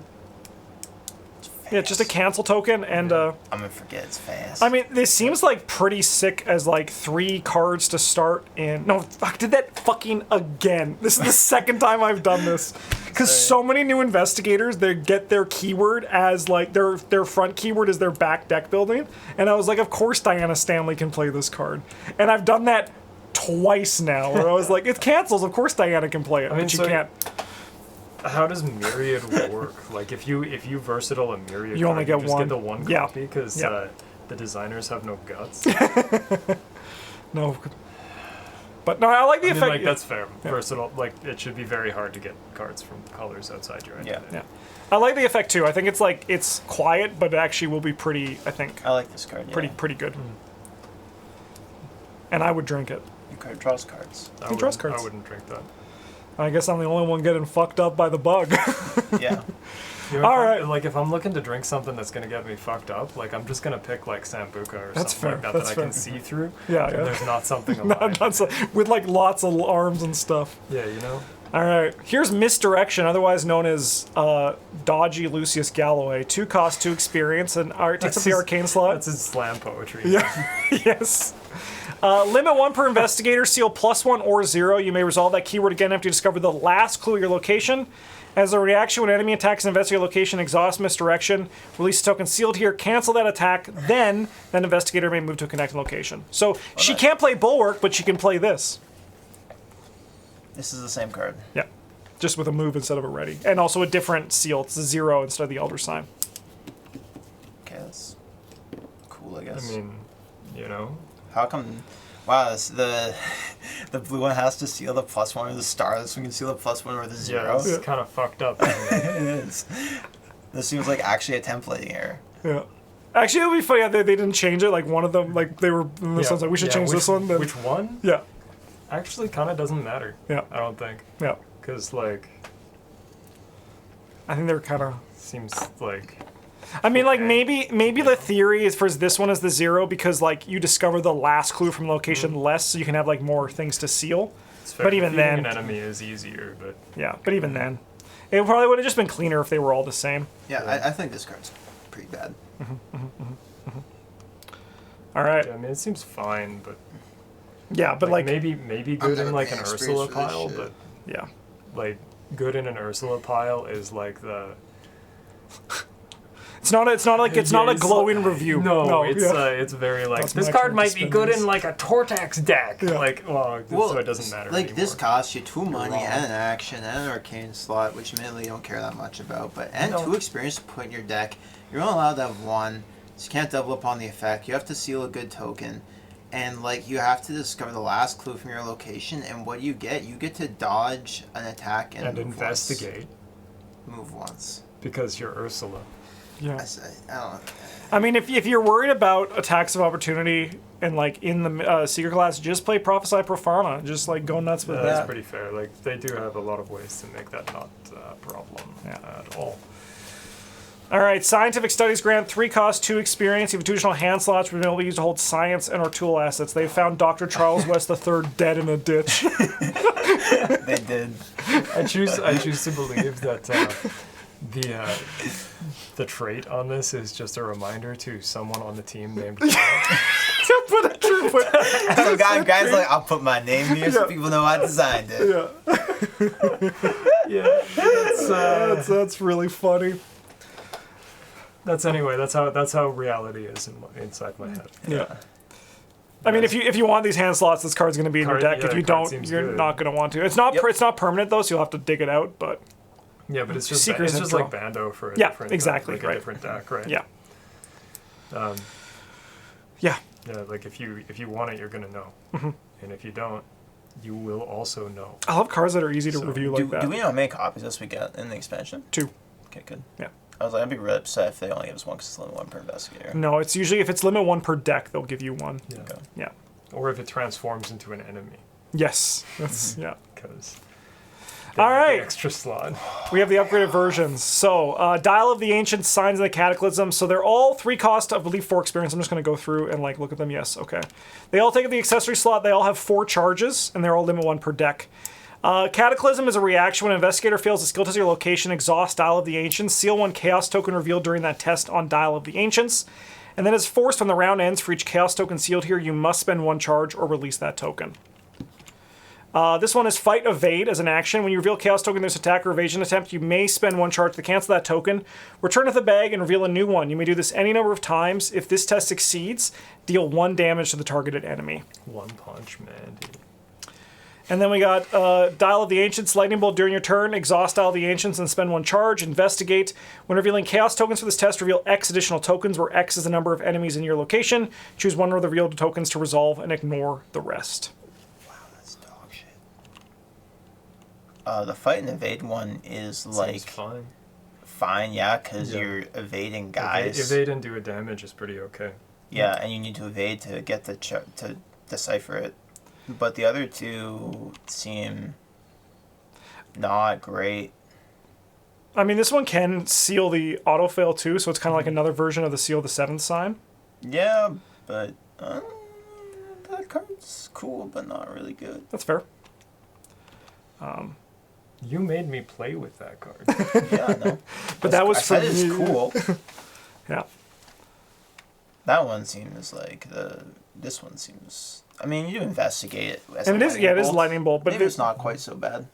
Yeah, just a cancel token, and I'm gonna forget it's fast. I mean, this seems like pretty sick as like 3 cards to start in. No, fuck, did that fucking again. This is the second time I've done this. Because so many new investigators, they get their keyword as like their front keyword is their back deck building. And I was like, of course Diana Stanley can play this card. And I've done that twice now, where I was like, it cancels, of course Diana can play it, but she can't. How does Myriad work? Like, if you versatile a Myriad You only card, get just one. get the one Yeah. copy because Yeah. the designers have no guts. No. But no, I like the I mean, effect. like, that's fair. Versatile, like, it should be very hard to get cards from colors outside your entity. Yeah. Yeah. I like the effect too. I think it's like, it's quiet, but it actually will be pretty, I think, I like this card. Yeah. pretty good. And I would drink it. Your card draws cards. I He draws wouldn't- cards. I wouldn't drink that. I guess I'm the only one getting fucked up by the bug. Yeah. You know, All if right. Like, if I'm looking to drink something that's gonna get me fucked up, like, I'm just gonna pick like Sambuca or That's something like fair, that that's I fair. can see through. Yeah, and yeah. there's not something Not- alive. not so- with like lots of arms and stuff. Yeah, you know. All right, here's Misdirection, otherwise known as Dodgy Lucius Galloway. 2 cost, 2 experience, and takes up the arcane slot. That's his slam poetry. Yeah, yes. Limit 1 per investigator, seal +1 or 0. You may resolve that keyword again after you discover the last clue of your location. As a reaction, when an enemy attacks an investigator location, exhaust Misdirection, release a token sealed here, cancel that attack, then that investigator may move to a connected location. So she can't play Bulwark, but she can play this. This is the same card. Yeah, just with a move instead of a ready. And also a different seal. It's a 0 instead of the Elder Sign. Okay, that's cool, I guess. I mean, you know. How come? Wow, the blue one has to seal the +1 or the star. This one can seal the +1 or the 0. Yeah, it's kind of fucked up. It is. This seems like actually a templating error. Yeah. Actually, it would be funny if they didn't change it. Like, one of them, like, they were, this one's like, we should change this one. Then, Which one? yeah, Actually, kind of doesn't matter. Yeah. I don't think. yeah. Because, like, I think they're kind of... seems like... I mean, like, Okay. maybe the theory is for this one as the 0 because, like, you discover the last clue from location less, so you can have, like, more things to seal. It's fair. But even Defeating then... an enemy is easier, but... Yeah, but even then. It probably would have just been cleaner if they were all the same. Yeah, I think this card's pretty bad. All right. I mean, it seems fine, but... Yeah, but, like... maybe good never in, like, an paying space Ursula for this pile, shit. but, Yeah. like, good in an Ursula pile is, like, the... It's not a glowing review. No, yeah. it's very like That's this my card turn might to be spend good this. in like a Tortax deck. Yeah. Like, well, so it doesn't matter. Like, anymore. this costs you 2 money wrong. and an action and an arcane slot, which admittedly you don't care that much about, but and No. 2 experience to put in your deck. You're only allowed to have 1, so you can't double up on the effect. You have to seal a good token. And, like, you have to discover the last clue from your location, and what you get to dodge an attack and move investigate Once. Move once. because you're Ursula. Yeah. I don't know. I mean, if you're worried about attacks of opportunity and like in the Seeker class, just play Prophesy Profana. Just like go nuts with That's that. pretty fair. Like they do have a lot of ways to make that not a problem at all. All right, Scientific Studies grant 3 cost, 2 experience. You have 2 additional hand slots, which will be used to hold science and or tool assets. They found Dr. Charles West III dead in a ditch. They did. I choose to believe that the trait on this is just a reminder to someone on the team named To put a true put. So guys like, I'll put my name here so people know I designed it. Yeah. Yeah, that's really funny. That's how reality is inside my head. Yeah. I mean, if you want these hand slots, this card's going to be in your deck. If you don't, you're good. not going to want to. It's not it's not permanent though, so you'll have to dig it out. But Yeah, but it's just Seekers it's just draw. like Bando for a Yeah, different exactly, like a right. different deck, right? yeah, Yeah, like if you want it, you're gonna know, and if you don't, you will also know. I love cards that are easy to So, review like that. Do we know how many copies this we get in the expansion? 2. Okay, good. Yeah. I was like, I'd be really upset if they only give us 1 because it's only 1 per investigator. No, it's usually if it's limit 1 per deck, they'll give you 1. Yeah. Okay. Yeah. Or if it transforms into an enemy, Yes. That's yeah. because All right. extra slot. We have the upgraded versions. So, Dial of the Ancients, Signs of the Cataclysm. So they're all 3 cost, I believe 4 experience. I'm just going to go through and like look at them. Yes, okay. They all take up the accessory slot. They all have 4 charges, and they're all limit 1 per deck. Cataclysm is a reaction when an investigator fails to skill test your location, exhaust Dial of the Ancients, seal 1 Chaos token revealed during that test on Dial of the Ancients, and then is forced when the round ends for each Chaos token sealed here, you must spend 1 charge or release that token. This one is Fight Evade as an action. When you reveal Chaos token this attack or evasion attempt, you may spend 1 charge to cancel that token, return to the bag, and reveal a new one. You may do this any number of times. If this test succeeds, deal 1 damage to the targeted enemy. One Punch Man, dude. And then we got Dial of the Ancients, Lightning Bolt during your turn, exhaust Dial of the Ancients and spend 1 charge, investigate. When revealing Chaos tokens for this test, reveal X additional tokens, where X is the number of enemies in your location. Choose 1 of the revealed tokens to resolve and ignore the rest. Wow, that's dog shit. The Fight and Evade one is like Seems fine, yeah, because Yeah. you're evading guys. Evade and do a damage is pretty okay. Yeah, and you need to evade to get the to decipher it. But the other 2 seem not great. I mean, this one can seal the autofail too, so it's kind of like another version of the Seal the 7th sign. Yeah, but that card's cool, but not really good. That's fair. You made me play with that card. Yeah, no. But that was I for said it's me. cool. Yeah. That one seems like this one seems. I mean, you investigate it. As And a it is, yeah, it is bolt. Lightning Bolt, but Maybe it's not quite so bad.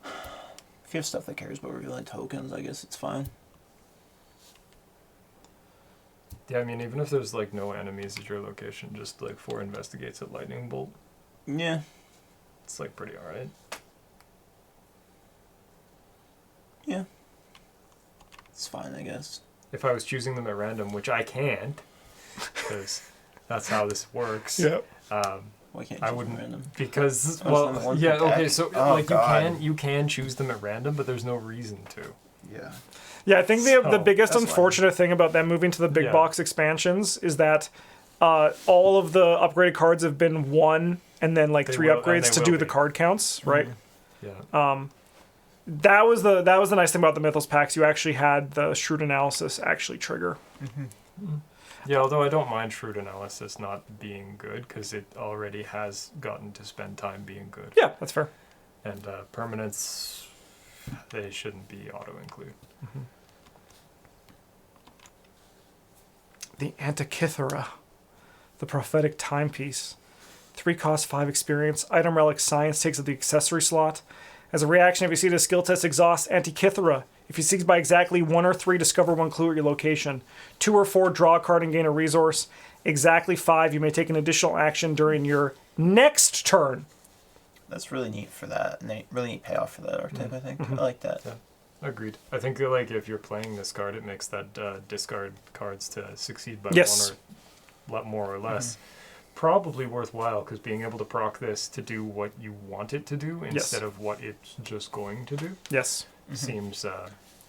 If you have stuff that cares about revealing tokens, I guess it's fine. Yeah, I mean, even if there's like no enemies at your location, just like 4 investigates at Lightning Bolt, Yeah. it's like pretty alright. Yeah. It's fine, I guess. If I was choosing them at random, which I can't, because that's how this works. Yeah. Why can't you I choose wouldn't random? because Oh, it's only one per yeah, okay, deck? so Oh, like God. you can choose them at random, but there's no reason to. Yeah. Yeah, I think the So, biggest that's unfortunate thing about them moving to the big Yeah. box expansions is that all of the upgraded cards have been 1 and then like They 3 will- and upgrades they to will do the be. card counts, right? Yeah. That was the nice thing about the Mythos packs. You actually had the Shrewd Analysis actually trigger. Yeah, although I don't mind Shrewd Analysis not being good, because it already has gotten to spend time being good. Yeah, that's fair. And permanents, they shouldn't be auto-include. The Antikythera, the Prophetic Timepiece. 3 cost, 5 experience. Item Relic Science takes up the accessory slot. As a reaction, if you see the skill test, exhaust Antikythera. If you succeed by exactly 1 or 3, discover 1 clue at your location. 2 or 4, draw a card and gain a resource. Exactly 5, you may take an additional action during your next turn. That's really neat for that. Really neat payoff for that archetype, I think. I like that. Yeah. Agreed. I think like if you're playing this card, it makes that discard cards to succeed by Yes. 1 or more or less probably worthwhile, because being able to proc this to do what you want it to do instead of what it's just going to do Yes. seems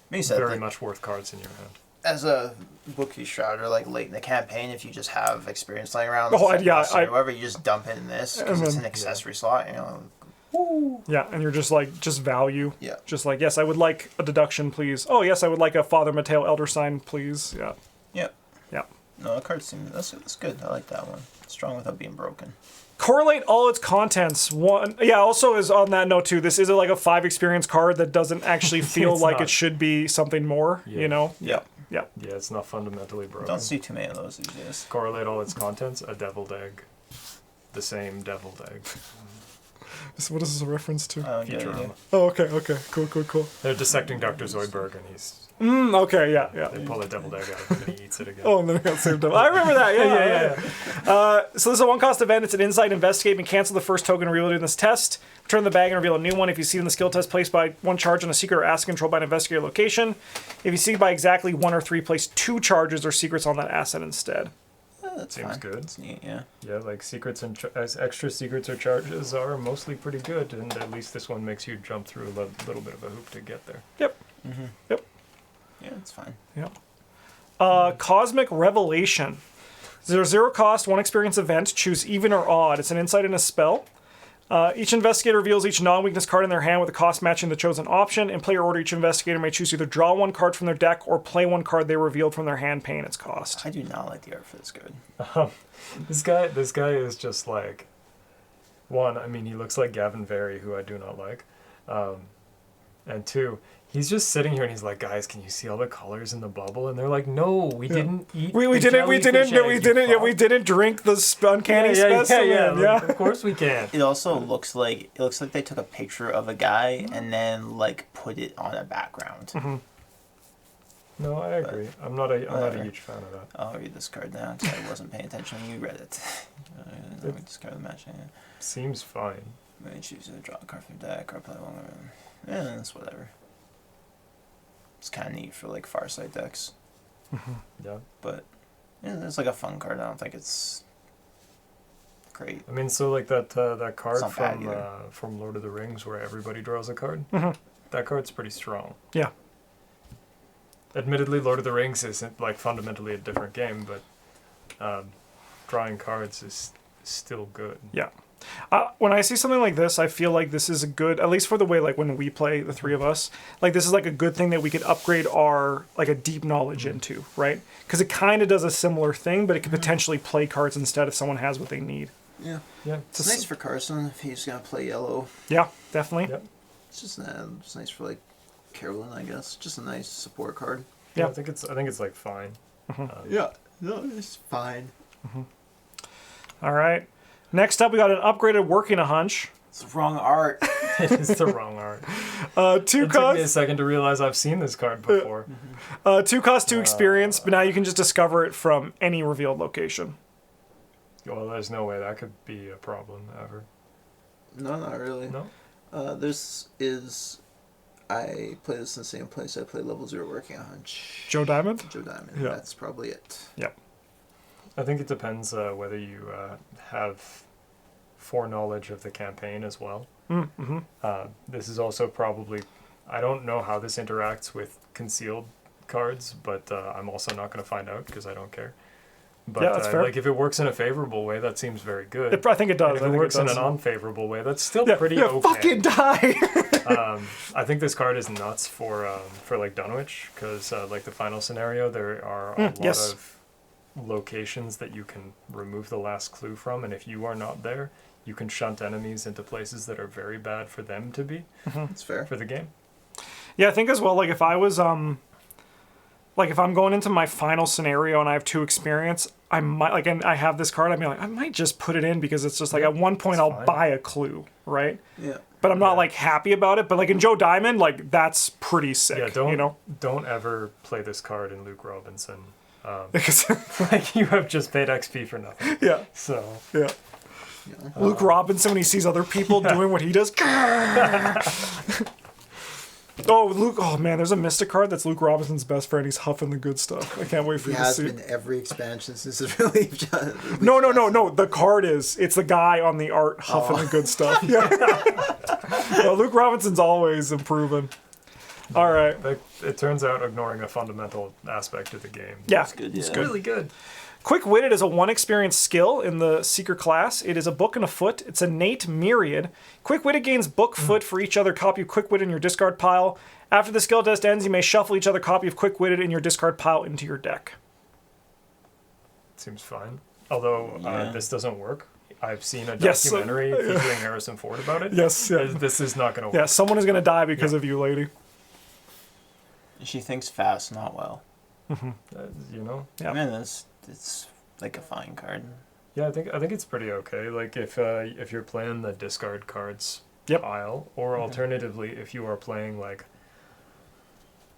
You said very that much worth cards in your hand. as a bookie shrouder, like late in the campaign, if you just have experience laying around, Oh, yeah, whatever, you just dump it in this because it's an accessory slot. You know. Woo. Yeah, and you're just like, just value. Yeah. Just like, yes, I would like a deduction, please. Oh, yes, I would like a Father Mateo Elder Sign, please. Yeah. Yep. Yeah. No, the card seems that's good. I like that one. Strong without being broken. Correlate all its contents. One, yeah. Also, is on that note too. This is like a 5 experience card that doesn't actually feel like it should be something more. Yeah. You know. Yep. Yeah. Yeah, it's not fundamentally broken. Don't see too many of those these days. Correlate all its contents, a deviled egg. The same deviled egg. So what is this a reference to? Futurama. Oh, okay. Cool. They're dissecting Dr. Zoidberg, and Okay, yeah. they pull a deviled egg out and he eats it again. Oh, and then it got saved up. I remember that, yeah. So this is a 1-cost event. It's an insight, investigate, and cancel the first token revealed in this test. Return the bag and reveal a new one. If you see in the skill test, place by 1 charge on a secret or asset controlled by an investigator location. If you see by exactly 1 or 3, place 2 charges or secrets on that asset instead. That's Seems fine. good. That's neat, yeah. Yeah, like secrets and extra secrets or charges are mostly pretty good, and at least this one makes you jump through a little bit of a hoop to get there. Yep. Mm-hmm. Yep. Yeah, that's fine. Yep. Cosmic Revelation. 0 cost, 1 experience event. Choose even or odd. It's an insight and a spell. Each investigator reveals each non-weakness card in their hand with a cost matching the chosen option. In player order, each investigator may choose to either draw 1 card from their deck or play 1 card they revealed from their hand, paying its cost. I do not like the art for this good. This guy is just like, one, I mean, he looks like Gavin Very, who I do not like, and 2, he's just sitting here and he's like, guys, can you see all the colors in the bubble? And they're like, no, we didn't eat. We didn't drink the Uncanny specimen. Yeah. Like, of course we can. It also looks like they took a picture of a guy and then like put it on a background. Mm-hmm. No, I agree. I'm not a huge fan of that. I'll read this card now because I wasn't paying attention when you read it. Let me discard the match. Seems fine. Maybe choose to draw a card from the deck or play one. Yeah, that's whatever. It's kind of neat for like Farsight decks. Yeah. But yeah, it's like a fun card. I don't think it's great. I mean, so like that card It's not from Lord of the Rings where everybody draws a card. Mm-hmm. That card's pretty strong. Yeah. Admittedly, Lord of the Rings isn't like fundamentally a different game, but drawing cards is still good. Yeah. When I see something like this, I feel like this is a good, at least for the way like when we play, the 3 of us, like this is like a good thing that we could upgrade our like a deep knowledge into, right? Because it kind of does a similar thing, but it could potentially play cards instead if someone has what they need. Yeah. Yeah. It's nice for Carson if he's gonna play yellow. Yeah, definitely. Yep. It's just it's nice for like Carolyn, I guess. Just a nice support card. Yeah. Yeah. I think it's like fine. Yeah. No, it's fine. All right. Next up, we got an upgraded Working a Hunch. It's the wrong art. It's the wrong art. 2 It took me a cost. second to realize I've seen this card before. 2 cost, 2 experience, but now you can just discover it from any revealed location. Well, there's no way that could be a problem ever. No, not really. No? I play this in the same place I play level 0 Working a Hunch. Joe Diamond? Joe Diamond. Yeah. That's probably it. Yep. I think it depends whether you have foreknowledge of the campaign as well. Mm-hmm. This is also probably, I don't know how this interacts with concealed cards, but I'm also not going to find out because I don't care. But Yeah, that's fair. like if it works in a favorable way, that seems very good. I think it does. And if I it think works in does. an unfavorable way, that's still Yeah, pretty yeah, okay. fucking die! I think this card is nuts for like Dunwich because like the final scenario, there are a lot of locations that you can remove the last clue from, and if you are not there, you can shunt enemies into places that are very bad for them to be. That's fair. For the game. Yeah, I think as well, like if I was like if I'm going into my final scenario and I have 2 experience, I might like, and I have this card, I'd be like, I might just put it in because it's just like at one point I'll buy a clue, right? Yeah. But I'm not like happy about it. But like in Joe Diamond, like that's pretty sick. Yeah, don't ever play this card in Luke Robinson. Because Like you have just paid XP for nothing. yeah, So yeah. Luke Robinson when he sees other people doing what he does. Oh man, there's a Mystic card that's Luke Robinson's best friend. He's huffing the good stuff. I can't wait for you to see. He has been every expansion since it's really. No. The card it's the guy on the art huffing the good stuff. Yeah. Well, Luke Robinson's always improving. All right. It turns out ignoring a fundamental aspect of the game. Yeah, It's good. It's Yeah. really good. Quick-witted is a 1 experience skill in the Seeker class. It is a book and a foot. It's innate myriad. Quick-witted gains book foot for each other copy of quick-witted in your discard pile. After the skill test ends, you may shuffle each other copy of quick-witted in your discard pile into your deck. Seems fine. Although Yeah. this doesn't work. I've seen a Yes. documentary featuring Harrison Ford about it. Yes, yeah. This is not going to Yeah, work. someone is going to die because of you, lady. She thinks fast, not well. You know? Yeah. I mean, it's like a fine card. Yeah, I think it's pretty okay. Like if you're playing the discard cards Yep. pile, or alternatively, if you are playing like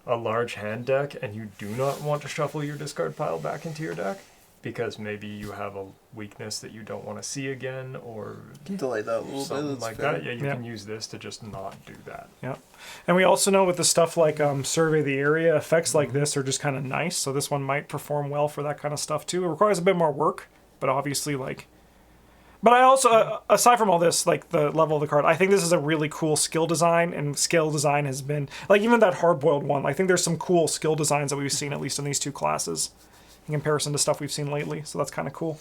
a large hand deck and you do not want to shuffle your discard pile back into your deck because maybe you have a weakness that you don't want to see again, or Delay that a little something bit. like that. Yeah, you can use this to just not do that. Yeah. And we also know with the stuff like Survey the Area, effects like this are just kind of nice. So this one might perform well for that kind of stuff too. It requires a bit more work, but obviously like... But I also, aside from all this, like the level of the card, I think this is a really cool skill design, and skill design has been... Like even that hard-boiled one, I think there's some cool skill designs that we've seen, at least in these two classes, in comparison to stuff we've seen lately. So that's kind of cool.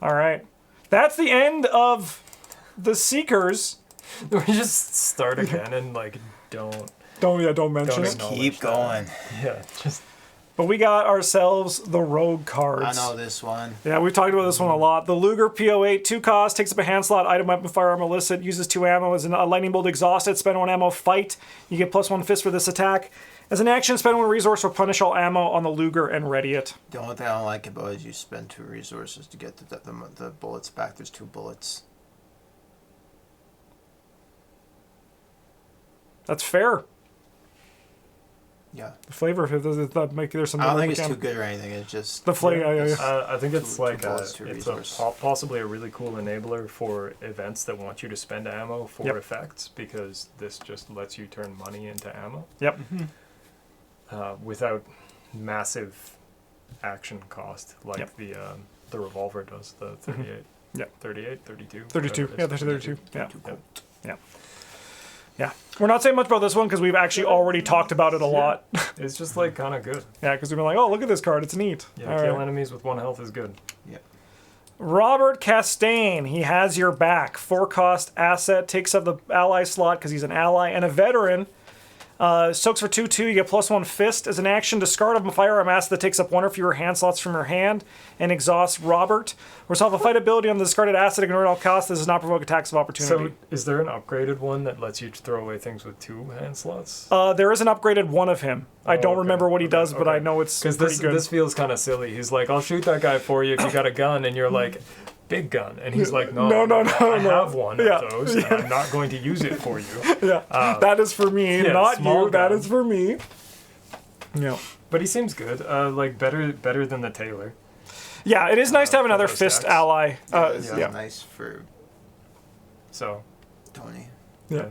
All right. That's the end of the Seekers. We just start again and like don't Don't mention Don't it. acknowledge Keep going. yeah, just But we got ourselves the Rogue cards. I know this one. Yeah, we've talked about this one a lot. The Luger PO8, 2 cost, takes up a hand slot, item, weapon, firearm, illicit, uses 2 ammo, as a lightning bolt exhausted, spend 1 ammo, fight. You get +1 fist for this attack. As an action, spend 1 resource or punish all ammo on the Luger and ready it. The only thing I don't like about it is you spend 2 resources to get the bullets back. There's 2 bullets. That's fair. Yeah. The flavor of it, there's some... I don't think it's too good or anything. It's just The flavor, yeah. I think it's Two like bullets, two it's resource. possibly a really cool enabler for events that want you to spend ammo for Yep. effects, because this just lets you turn money into ammo Yep. without massive action cost like Yep. the revolver does, the 38. Yep. 38, 32. 32. whatever it Yeah, is. there's 32. Yeah. too cold. Yeah. Yeah. We're not saying much about this one because we've actually already talked about it a lot. It's just like kind of good. Yeah, because we've been like, oh, look at this card. It's neat. Yeah, All kill right. enemies with 1 health is good. Yep. Robert Castaigne, he has your back. 4 cost asset, takes up the ally slot because he's an ally and a veteran. Soaks for 2/2, you get +1 fist. As an action, discard of a firearm asset that takes up 1 or fewer hand slots from your hand and exhausts Robert. Resolve a fight ability on the discarded asset, ignore at all costs. This does not provoke attacks of opportunity. So, is there an upgraded one that lets you throw away things with 2 hand slots? There is an upgraded one of him. I don't okay. remember what he does, but I know it's Because pretty good. this feels kind of silly. He's like, I'll shoot that guy for you if you got a gun, and you're like, big gun, and he's like, no, No, I have one Yeah. of those, and I'm not going to use it for you. Yeah, that is for me, yeah, not small you. That gun. is for me. Yeah. But he seems good, like better than the Taylor. Yeah, it is nice to have another those fist decks. ally. This is Yeah. nice for So Tony. Yeah.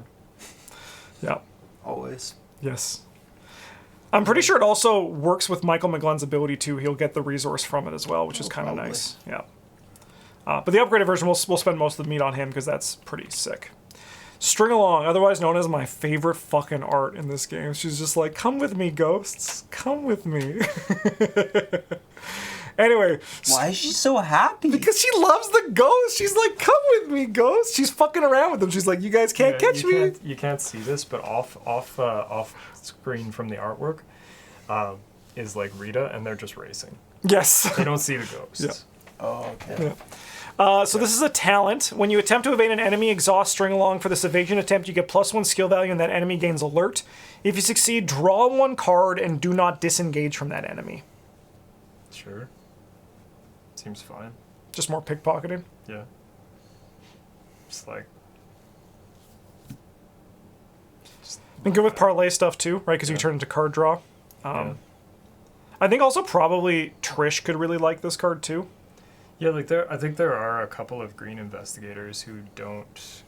Yeah. Always. Yes. I'm pretty sure it also works with Michael McGlunn's ability too. He'll get the resource from it as well, which is kind of probably. nice. Yeah. But the upgraded version, we'll spend most of the meat on him because that's pretty sick. String Along, otherwise known as my favorite fucking art in this game. She's just like, come with me, ghosts. Come with me. Anyway. Why is she so happy? Because she loves the ghost. She's like, come with me, ghost. She's fucking around with them. She's like, you guys can't catch me. You can't see this, but off screen from the artwork is like Rita, and they're just racing. Yes. They don't see the ghosts. Yeah. Oh, okay. So this is a talent. When you attempt to evade an enemy, exhaust String Along. For this evasion attempt, you get +1 skill value, and that enemy gains alert. If you succeed, draw 1 card and do not disengage from that enemy. Sure. Seems fine. Just more pickpocketing. Yeah. Just like. And good with parlay stuff too, right? Because you can turn into card draw. Yeah. I think also probably Trish could really like this card too. Yeah, like I think there are a couple of green investigators who don't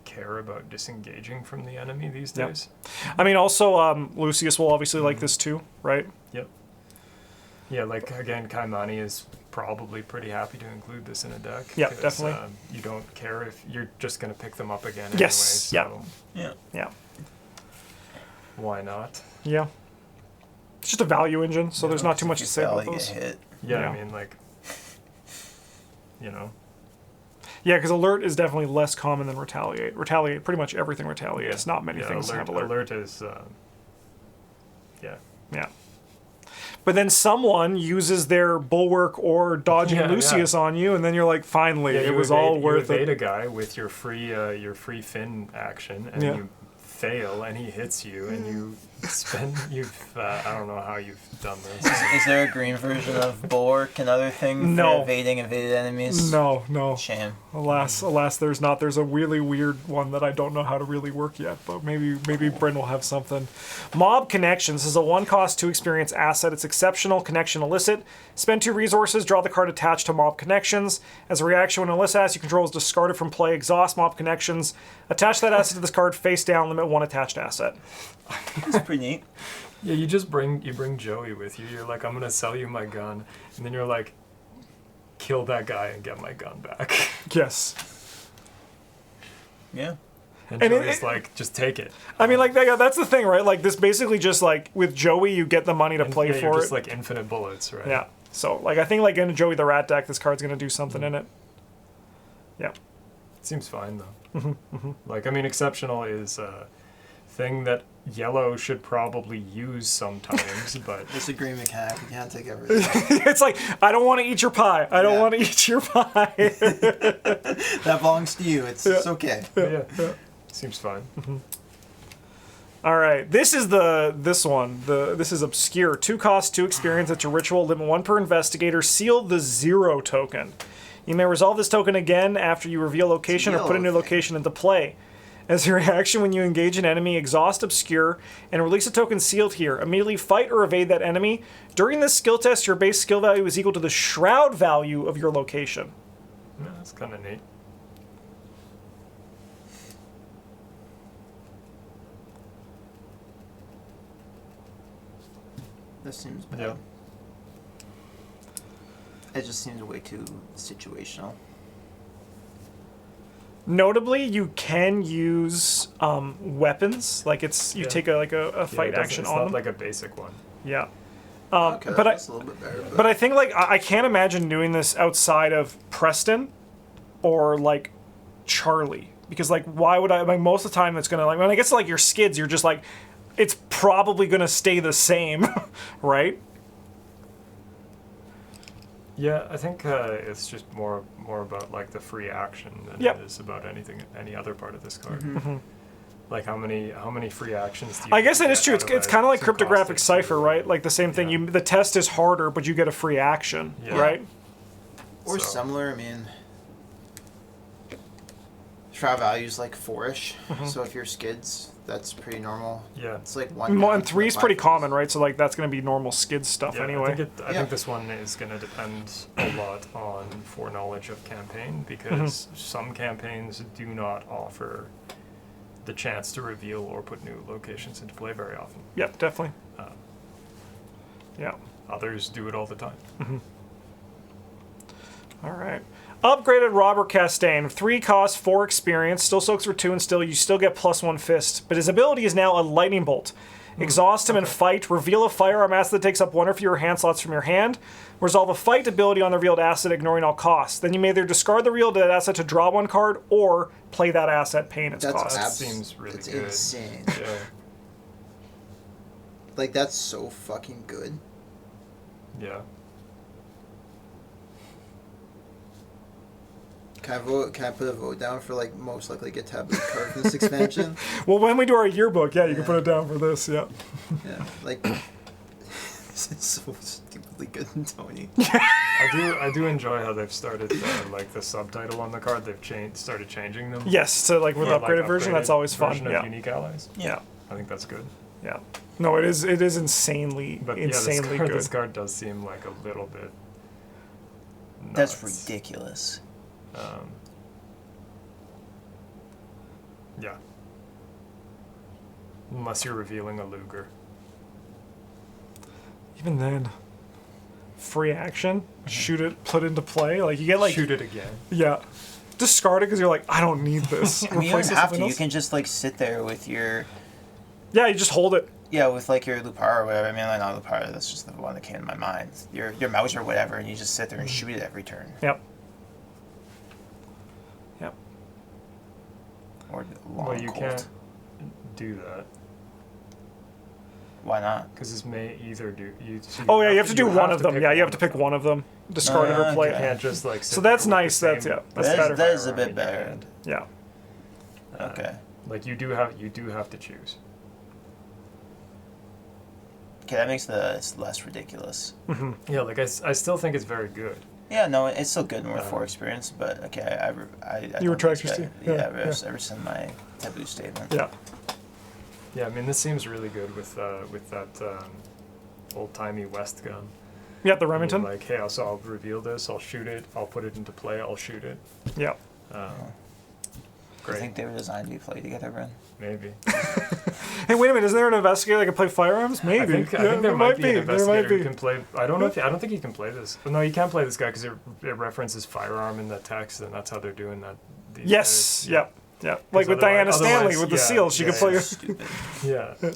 care about disengaging from the enemy these Yep. days. I mean, also Lucius will obviously like this too, right? Yep. Yeah, like again, Kaimani is probably pretty happy to include this in a deck. Yeah, 'cause, definitely. You don't care if you're just going to pick them up again Yes, anyway. So. Yeah. Yeah. why not? Yeah. It's just a value engine, so there's not too much to say about You those. get hit. Yeah, Yeah. I mean, like, you know. Yeah, because alert is definitely less common than retaliate. Retaliate, pretty much everything retaliates. Not many things have alert. Alert is, yeah. Yeah. But then someone uses their bulwark or dodging Lucius on you, and then you're like, finally, it was all worth you evade it. a guy with your free fin action, and you fail, and he hits you, and you spend. I don't know how you've done this. Is there a green version of bulwark and other things No. for evading evaded enemies? No. Shame. Alas, there's not. There's a really weird one that I don't know how to really work yet, but maybe Bryn will have something. Mob Connections is a 1-cost 2 experience asset. It's exceptional, connection illicit. Spend 2 resources, draw the card attached to Mob Connections. As a reaction, when an illicit asset you control is discarded from play, exhaust Mob Connections. Attach that asset to this card face down, limit 1 attached asset. That's pretty neat. Yeah, you bring Joey with you. You're like, I'm gonna sell you my gun, and then you're like, kill that guy and get my gun back. Yes. Yeah. And And Joey's like, just take it. I mean, like, that's the thing, right? Like, this basically just, like, with Joey, you get the money to play Yeah, for you're it. just like infinite bullets, right? Yeah. So, like, I think, like, in a Joey the Rat deck, this card's going to do something in it. Yeah. Seems fine, though. Like, I mean, exceptional is a thing that yellow should probably use sometimes, but... Disagree, mechanic. You can't take everything. It's like, I don't want to eat your pie. I don't want to eat your pie. That belongs to you. It's okay. Yeah. Seems fine. All right, this is this one. This is obscure. 2 cost, 2 experience. It's a ritual. Limit 1 per investigator. Seal the 0 token. You may resolve this token again after you reveal location or put a new location into play. As a reaction, when you engage an enemy, exhaust Obscure and release a token sealed here. Immediately fight or evade that enemy. During this skill test, your base skill value is equal to the shroud value of your location. Yeah, that's kind of neat. This seems bad. Yeah. It just seems way too situational. Notably, you can use weapons. Like you take a fight action it's on not them. like a basic one. Yeah. Okay, but that's a little bit better. But I think like I can't imagine doing this outside of Preston or like Charlie, because like why would I? Like most of the time it's gonna like when I get to like your skids, you're just like it's probably gonna stay the same, right? Yeah, I think it's just more about like the free action than it is about any other part of this card. Mm-hmm. Like how many free actions do you I guess that get is true. out It's of kind of like two cryptographic cost cipher, two? right? Like the same thing. Yeah. The test is harder, but you get a free action, Yeah. right? Or So- similar, I mean... Shroud value's like 4-ish, so if you're skids, that's pretty normal. Yeah. It's like 1 down And to 3 is the pretty 5 common, right? So like that's gonna be normal skid stuff Yeah, anyway. I think this one is going to depend a lot on foreknowledge of campaign, because Mm-hmm. some campaigns do not offer the chance to reveal or put new locations into play very often. Yep, definitely. Yeah. Others do it all the time. All right. Upgraded Robert Castaigne. 3 cost, 4 experience. Still soaks for 2, and you still get +1 fist. But his ability is now a lightning bolt. Exhaust him and fight. Reveal a firearm asset that takes up 1 or fewer hand slots from your hand. Resolve a fight ability on the revealed asset, ignoring all costs. Then you may either discard the revealed asset to draw 1 card, or play that asset, paying its cost. That seems really that's good. insane. Yeah. Like, that's so fucking good. Yeah. Can I put a vote down for, like, most likely get taboo card from this expansion? Well, when we do our yearbook, you can put it down for this, yeah. Yeah, like... This is so stupidly good, Tony. I do enjoy how they've started like the subtitle on the card. They've started changing them. Yes, so like with the For, upgraded version, that's always fun. version of Yeah. Unique allies. Yeah. I think that's good. Yeah. No, it is insanely, But insanely yeah, good. this card does seem like a little bit That's nuts. ridiculous. Yeah. Unless you're revealing a Luger. Even then, free action, shoot it, put into play. Like you get like Shoot it again. Yeah. Discard it because you're like, I don't need this. I mean, you don't Replace it with have something to. You else. can just, like, sit there with your Yeah, you just hold it. Yeah, with like your Lupara or whatever. I mean, like not Lupara. That's just the one that came to my mind. Your mouse or whatever, and you just sit there and shoot it every turn. Yep. Yep. Or long Well, you Colt. can't do that Why not? because this may either do you. So Oh yeah, you have to do one of them. pick Yeah, you have to of pick one of them. Discard it or play You it. can't just like. So that's nice. That's That better. is, that is a firearm bit in your better. hand. Yeah. Okay. Like you do have to choose. Okay, that makes this less ridiculous. Yeah, like I still think it's very good. Yeah, no, it's still good in War 4 experience, but okay, I You don't retract think your it's statement? better. Yeah, I rescind my taboo statement. Yeah. Yeah, I mean this seems really good with that old timey West gun. Yeah, the I mean, Remington. like, hey, I'll reveal this. I'll shoot it. I'll put it into play. I'll shoot it. Yeah. Do you Great. think they were designed to be played together, Bryn? Maybe. Hey, wait a minute! Isn't there an investigator that can play firearms? Maybe. I think Yeah, there might be an There might investigator who be. can play. I don't think he can play this. No, you can't play this guy because it references firearm in the text, and that's how they're doing that. These Yes. days. Yep. Yeah. Like with otherwise- Diana Stanley otherwise, with the yeah, seal, she yeah, could play. yeah. Stupid. Yeah.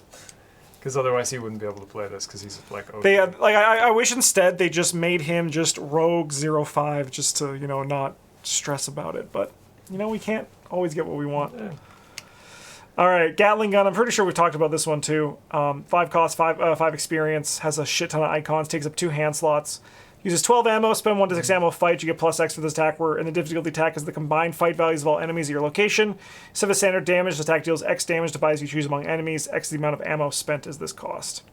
Because otherwise he wouldn't be able to play this because he's like. Okay. They had like I wish instead they just made him just Rogue 05 just to not stress about it. But we can't always get what we want. Yeah. All right, Gatling gun. I'm pretty sure we talked about this one too. 5 cost, 5 experience. Has a shit ton of icons. Takes up 2 hand slots. Uses 12 ammo. Spend 1d6 ammo. Fight. You get +X for this attack. Where in the difficulty attack is the combined fight values of all enemies at your location. 7 standard damage. The attack deals X damage to buys you choose among enemies. X is the amount of ammo spent is this cost.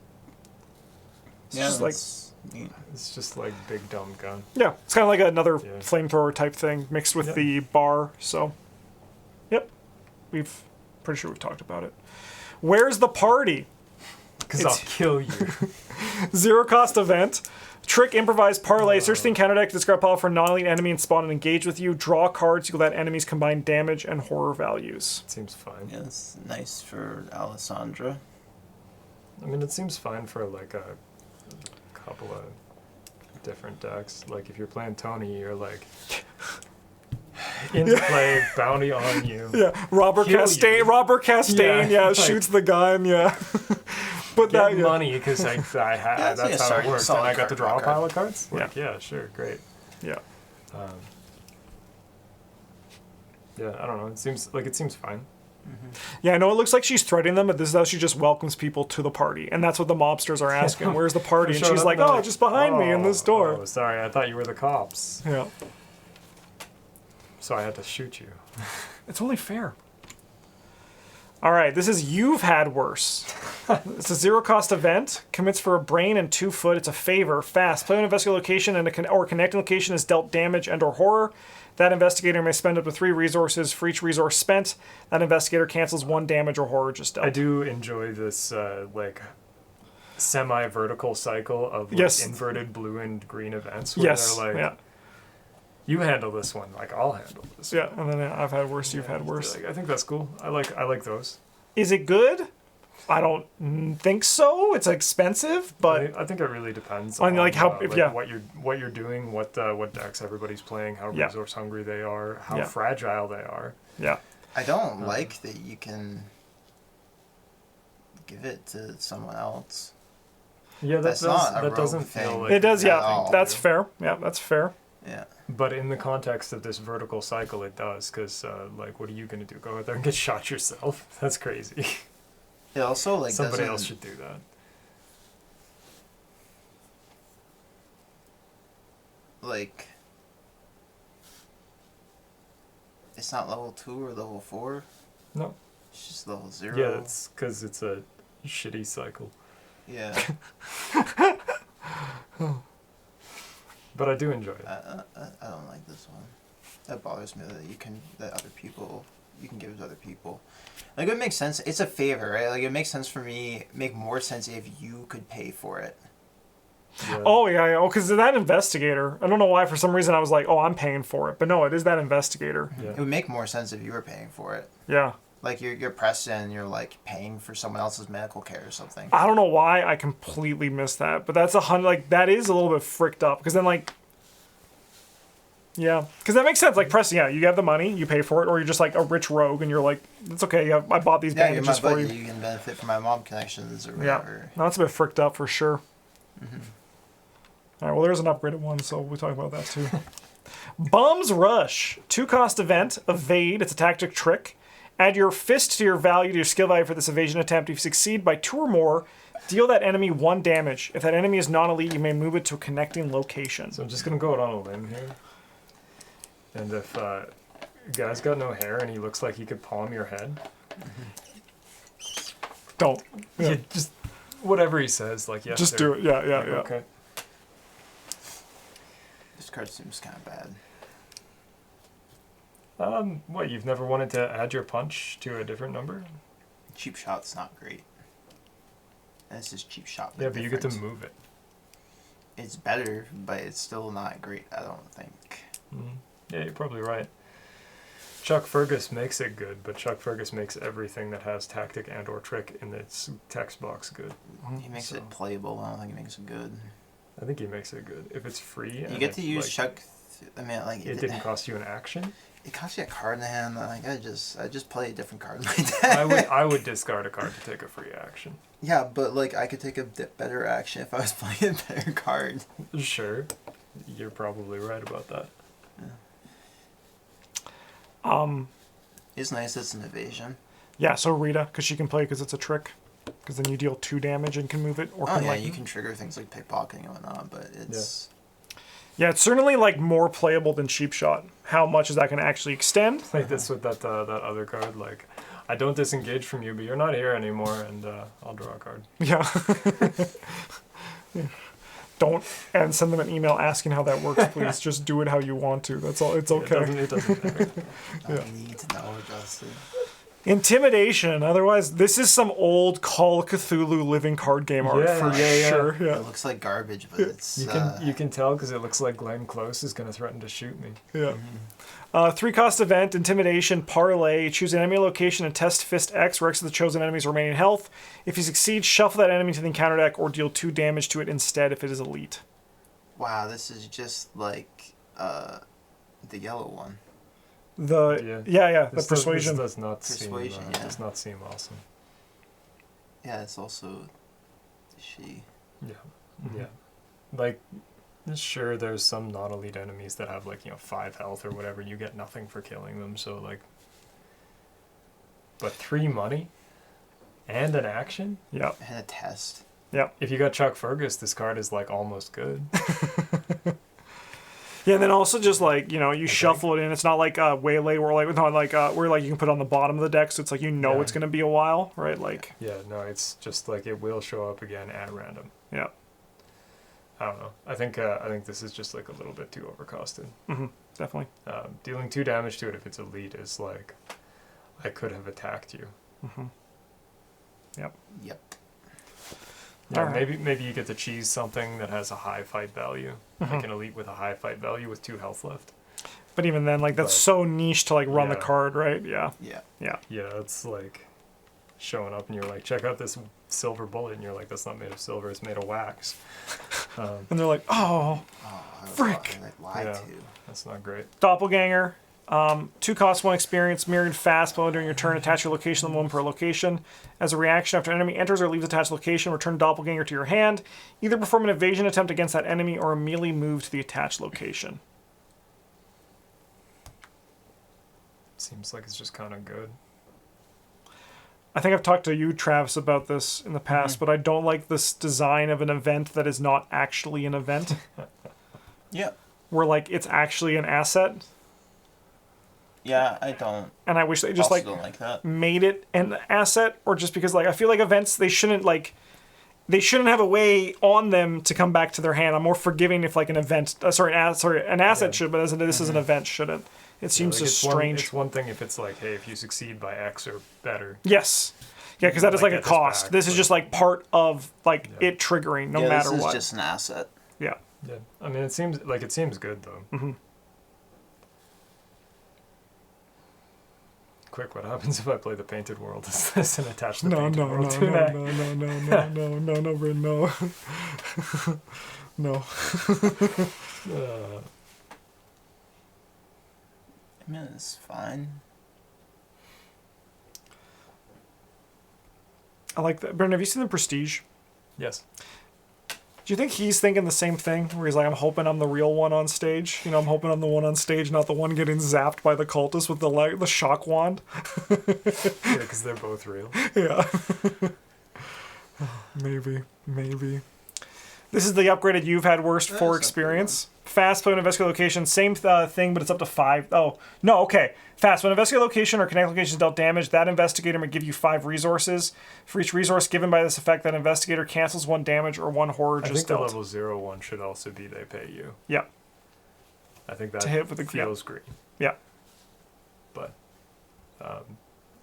It's just like that's neat. It's just like big dumb gun. yeah, it's kind of like another Yeah. flamethrower type thing mixed with Yeah. the bar. So, yep, pretty sure we've talked about it. Where's the party? Because I'll kill you. 0 cost event. Trick, improvise, parlay. Search the encounter deck to discard power for non-elite enemy and spawn and engage with you. Draw cards equal that enemy's combined damage and horror values. Seems fine. Yeah, it's nice for Alessandra. I mean, it seems fine for like a couple of different decks. Like if you're playing Tony, you're like into play, bounty on you. Yeah, Robert Kill Castaigne. you. Robert Castaigne. Yeah, like- shoots the gun. Yeah, but Get that money because Yeah, that's it's like a how it works. And solid I got to card draw a card. pile of cards. Yeah. Like, yeah, sure, great. yeah. Yeah, I don't know. It seems fine. Yeah, I know it looks like she's threatening them, but this is how she just welcomes people to the party. And that's what the mobsters are asking. Where's the party? And Showed she's up like, and they're oh, just behind me in this door. Oh, sorry, I thought you were the cops. Yeah. So I had to shoot you. It's only fair. All right, this is You've Had Worse. It's a 0 cost event. Commits for a brain and 2 foot. It's a favor. Fast. Play an investigative location and or connecting location is dealt damage and or horror. That investigator may spend up to 3 resources. For each resource spent, that investigator cancels 1 damage or horror just dealt. I do enjoy this like semi-vertical cycle of like, Yes. inverted blue and green events. Where Yes. they're like, Yeah. you handle this one, like I'll handle this. Yeah. And then I've had worse. You've had One. worse. Like, I think that's cool. I like those. Is it good? I don't think so. It's expensive, but I think it really depends On, like, how- if- like, yeah. what you're doing, what decks everybody's playing, how Yeah. resource hungry they are, how Yeah. fragile they are. yeah. I don't like that you can give it to someone else. Yeah, That's not a that rogue doesn't thing. feel like It does. at Yeah. all. That's fair. Yeah. That's fair. Yeah. But in the context of this vertical cycle, it does, because like, what are you gonna do? Go out there and get shot yourself? That's crazy. It also like Somebody doesn't else should do that. like. It's not level 2 or level 4. No. It's just level 0. Yeah, it's because it's a shitty cycle. Yeah. But I do enjoy it. I don't like this one. That bothers me that you can give it to other people. Like it makes sense. It's a favor, right? Like it makes sense for me. Make more sense if you could pay for it. Yeah. Oh yeah. Oh, because that investigator. I don't know why. For some reason, I was like, oh, I'm paying for it. But no, it is that investigator. Yeah. It would make more sense if you were paying for it. Yeah. Like you're Preston and you're like paying for someone else's medical care or something. I don't know why I completely missed that, but that's that is a little bit fricked up because then like Yeah, because that makes sense. Like pressing, yeah, you have the money, you pay for it, or you're just like a rich rogue, and you're like, it's okay. Yeah, I bought these Yeah, you're my bandages for buddy. you. You can benefit from my mom connections or Yeah, whatever. no, that's a bit fricked up for sure. Mm-hmm. All right, well, there's an upgraded one, so we'll talk about that too. Bombs Rush, 2-cost event, evade. It's a tactic trick. Add your fist to your value, to your skill value for this evasion attempt. If you succeed by 2 or more, deal that enemy 1 damage. If that enemy is non-elite, you may move it to a connecting location. So I'm just gonna go out on a limb here. And if a guy's got no hair and he looks like he could palm your head, Don't. Yeah. you just whatever he says, like yes. Just sir. do it. Yeah, yeah, Like, yeah. Okay. This card seems kind of bad. What, you've never wanted to add your punch to a different number? Cheap shot's not great. This is cheap shot. Yeah, but you get to difference. move it. It's better, but it's still not great, I don't think. Yeah, you're probably right. Chuck Fergus makes it good, but Chuck Fergus makes everything that has tactic and or trick in its text box good. He makes So- it playable. I don't think he makes it good. I think he makes it good. If it's free, You and get to it, use like, Chuck. I mean, like It didn't cost you an action. It costs you a card in the hand. Like I just play a different card in my deck. I would discard a card to take a free action. Yeah, but like I could take a better action if I was playing a better card. Sure, you're probably right about that. It's nice. It's an evasion. Yeah, so Rita, because she can play because it's a trick. Because then you deal 2 damage and can move it. Or Oh can, yeah, like, you can trigger things like pickpocketing and whatnot, but it's Yeah, it's certainly like more playable than Cheap Shot. How much is that going to actually extend? Like this with that other card. Like, I don't disengage from you, but you're not here anymore, and I'll draw a card. Yeah. Don't and send them an email asking how that works, please. Just do it how you want to. That's all. It's okay. It doesn't matter. I need to know, Justin. Intimidation. Otherwise, this is some old Call of Cthulhu living card game art Yeah, for yeah. sure. Yeah. It looks like garbage, but it's You can tell because it looks like Glenn Close is going to threaten to shoot me. Yeah. 3-cost event, Intimidation, Parlay. Choose an enemy location and test Fist X, where X is the chosen enemy's remaining health. If you succeed, shuffle that enemy to the encounter deck or deal 2 damage to it instead if it is elite. Wow, this is just like the yellow one. The This Persuasion. does not Persuasion, seem yeah. does not seem awesome. Yeah, it's also she. Yeah, yeah. Like, sure, there's some non-elite enemies that have 5 health or whatever. You get nothing for killing them. So but 3 money and an action. Yeah. And a test. Yeah. If you got Chuck Fergus, this card is almost good. Yeah, and then also just you shuffle it in. It's not like Waylay where where you can put it on the bottom of the deck, so it's Yeah. it's gonna be a while, right? Yeah, no, it's just it will show up again at random. Yeah. I don't know. I think this is just a little bit too overcosted. Definitely. Dealing 2 damage to it if it's elite is I could have attacked you. Yep. Yep. Yeah, Alright. maybe you get to cheese something that has a high fight value, like an elite with a high fight value with 2 health left. But even then, that's But- so niche to run the Yeah. card, right? Yeah. Yeah. Yeah. Yeah, it's showing up and you're check out this silver bullet, and you're that's not made of silver, it's made of wax. And they're like, oh, Oh, I Frick. lied Yeah. to. That's not great. Doppelganger. 2 cost, 1 experience, mirrored fast blow during your turn. Attach your location to 1 per location. As a reaction, after an enemy enters or leaves attached location, return Doppelganger to your hand. Either perform an evasion attempt against that enemy or immediately move to the attached location. Seems like it's just kind of good. I think I've talked to you, Travis, about this in the past, but I don't like this design of an event that is not actually an event, Yeah. where it's actually an asset. Yeah, I don't. And I wish they just also don't like that. made it an asset, or just because I feel like events they shouldn't have a way on them to come back to their hand. I'm more forgiving if an event, an asset should, but this is an event shouldn't. It seems just strange. It's one thing if it's hey, if you succeed by X or better. Yes. Yeah, because that is a get this cost. back, This is just part of it triggering, no matter this is what. just an asset. Yeah. Yeah, I mean it seems good though. Quick, what happens if I play the Painted World? Is this and attach the Painted World to that? No, Bryn, no. No. I mean, it's fine. I like that. Bryn, have you seen The Prestige? Yes. Do you think he's thinking the same thing? Where he's like, I'm hoping I'm the real one on stage. You know, I'm hoping I'm the one on stage, not the one getting zapped by the cultist with the shock wand. Yeah, because they're both real. Yeah. Maybe. This is the upgraded You've Had Worst 4 experience. Fast play and investigate location, same thing, but it's up to 5. Oh, no, okay. Fast. When investigate location or connect location is dealt damage, that investigator may give you 5 resources. For each resource given by this effect, that investigator cancels 1 damage or 1 horror just dealt. I think the level 0 one should also be they pay you. Yeah. I think that to hit with feels great. Yeah. But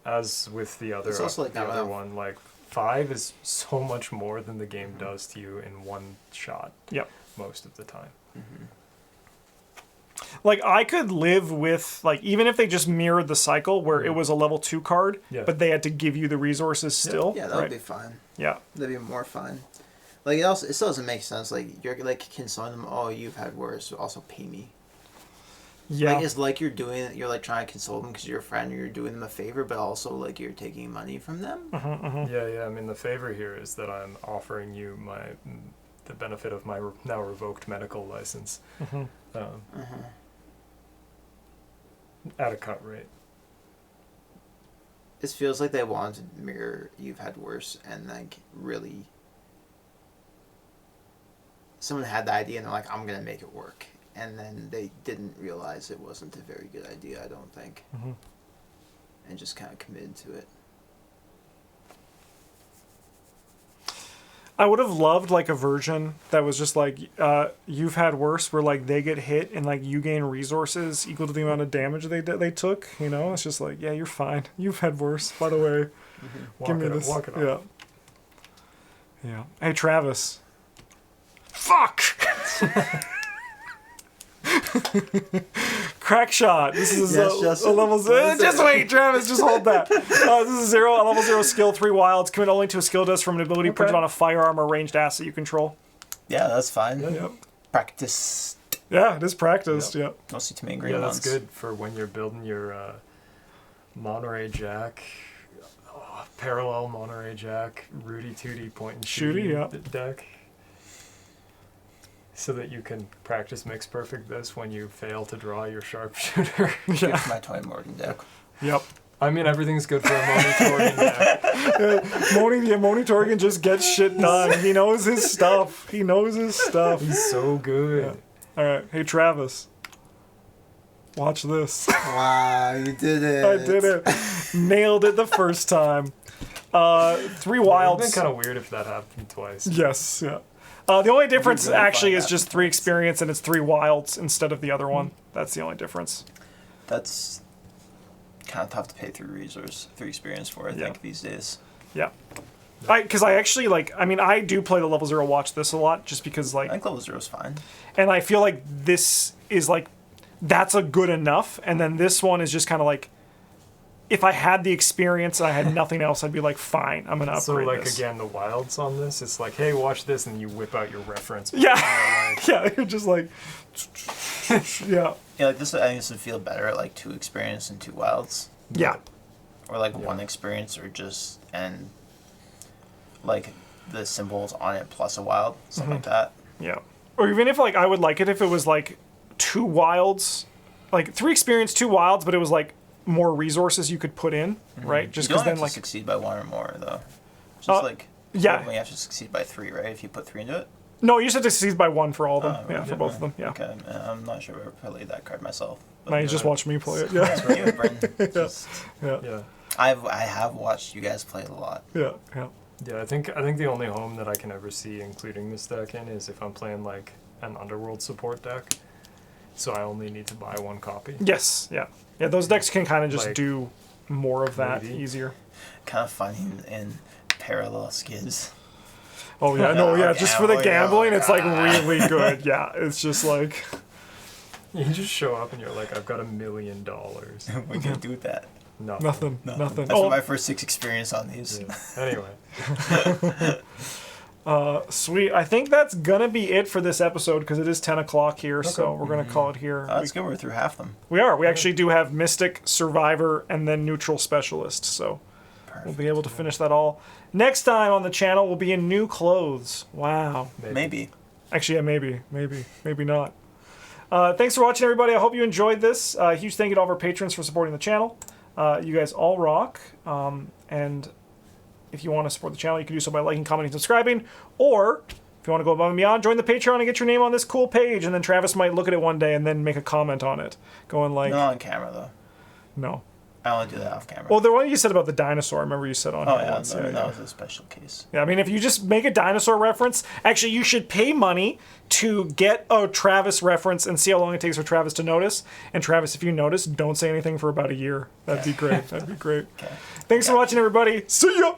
as with the other, like the other one, like 5 is so much more than the game does to you in one shot. Yep. Most of the time. Mm-hmm. Like, I could live with, like, even if they just mirrored the cycle where it was a level 2 card, but they had to give you the resources still. Yeah, that would be fine. Yeah. That'd be more fun. Like, it still doesn't make sense. Like, you're, like, consoling them, oh, you've had worse, so also pay me. Yeah. Like, it's like you're like, trying to console them because you're a friend and you're doing them a favor, but also, like, you're taking money from them. Yeah, I mean, the favor here is that I'm offering you the benefit of my now revoked medical license. At a cut rate. It feels like they wanted to mirror You've Had Worse, and like really someone had the idea and they're like, I'm gonna make it work, and then they didn't realize it wasn't a very good idea, I don't think, and just kind of committed to it. I would have loved like a version that was just like You've Had Worse, where like they get hit and like you gain resources equal to the amount of damage they took. You know, it's just like, yeah, you're fine. You've had worse. By the way, give me this. Walk it up. Yeah. Hey, Travis. Fuck. Crack shot. This is a level 0. Just wait, Travis. Just hold that. This is a level 0 skill, 3 wilds. Commit only to a skill dust from an ability printed on a firearm or ranged asset you control. Yeah, that's fine. Yep. Practice. Yeah, it is practiced. Yep. Mostly too many green ones. ones. That's good for when you're building your Monterey Jack, parallel Monterey Jack, Rudy Tooty point and shoot deck. So that you can practice Mix Perfect this when you fail to draw your sharpshooter. Good for my Toy Morgan deck. Yep. I mean, everything's good for a Moni Torgan deck. Moni Torgan just gets shit done. He knows his stuff. He's so good. Yeah. All right. Hey, Travis. Watch this. Wow, you did it. I did it. Nailed it the first time. 3 wilds. It would have been kind of weird if that happened twice. Yes, yeah. The only difference actually is just 3 experience and it's 3 wilds instead of the other one. That's the only difference. That's kind of tough to pay 3 experience for, I think, these days. Yeah. Because I actually, like, I mean, I do play the level 0 watch this a lot just because, like... I think level 0 is fine. And I feel like this is, like, that's a good enough. And then this one is just kind of like, if I had the experience and I had nothing else, I'd be like, fine, I'm going to upgrade this. Again, the wilds on this, it's like, hey, watch this, and you whip out your reference. Yeah. Yeah, you're just like, yeah. Yeah, like this, I think this would feel better at like 2 experience and 2 wilds. Yeah. Or like 1 experience and like the symbols on it plus a wild, something like that. Yeah. Or even if like, I would like it if it was like 2 wilds, like 3 experience, 2 wilds, but it was like, more resources you could put in, right? Just because then, like, succeed by 1 or more, though. Just you have to succeed by 3, right? If you put 3 into it. No, you just have to succeed by 1 for all of them. For both of them. Yeah. Okay, I'm not sure if I ever played that card myself. Now you just watch me play it. Yeah. That's for you, Bryn. Yeah. I have watched you guys play it a lot. Yeah. Yeah, I think the only home that I can ever see including this deck in is if I'm playing like an Underworld support deck. So I only need to buy 1 copy. Yes, yeah. Yeah, those decks can kind of just like, do more of that easier. Kind of funny in parallel skids. Oh, yeah, no, yeah, just for the gambling, it's like really good. Yeah, it's just like... You just show up and you're like, I've got $1 million. What can you do with that? Nothing. That's my first 6 experience on these. Yeah. Anyway. Sweet. I think that's gonna be it for this episode because it is 10 o'clock here, so we're gonna call it here. Oh, that's good. We're through half them. We are. We actually do have Mystic, Survivor, and then Neutral Specialist, so we'll be able to finish that all. Next time on the channel, we'll be in new clothes. Wow. Maybe. Actually, yeah, maybe not. Thanks for watching, everybody. I hope you enjoyed this. Huge thank you to all of our patrons for supporting the channel. You guys all rock. And if you want to support the channel, you can do so by liking, commenting, subscribing. Or if you want to go above and beyond, join the Patreon and get your name on this cool page. And then Travis might look at it one day and then make a comment on it. Going like... Not on camera, though. No. I want to do that off camera. Well, the one you said about the dinosaur, I remember you said on here once. That was a special case. Yeah, I mean, if you just make a dinosaur reference, actually, you should pay money to get a Travis reference and see how long it takes for Travis to notice. And Travis, if you notice, don't say anything for about a year. That'd be great. That'd be great. Okay. Thanks for watching, everybody. See ya!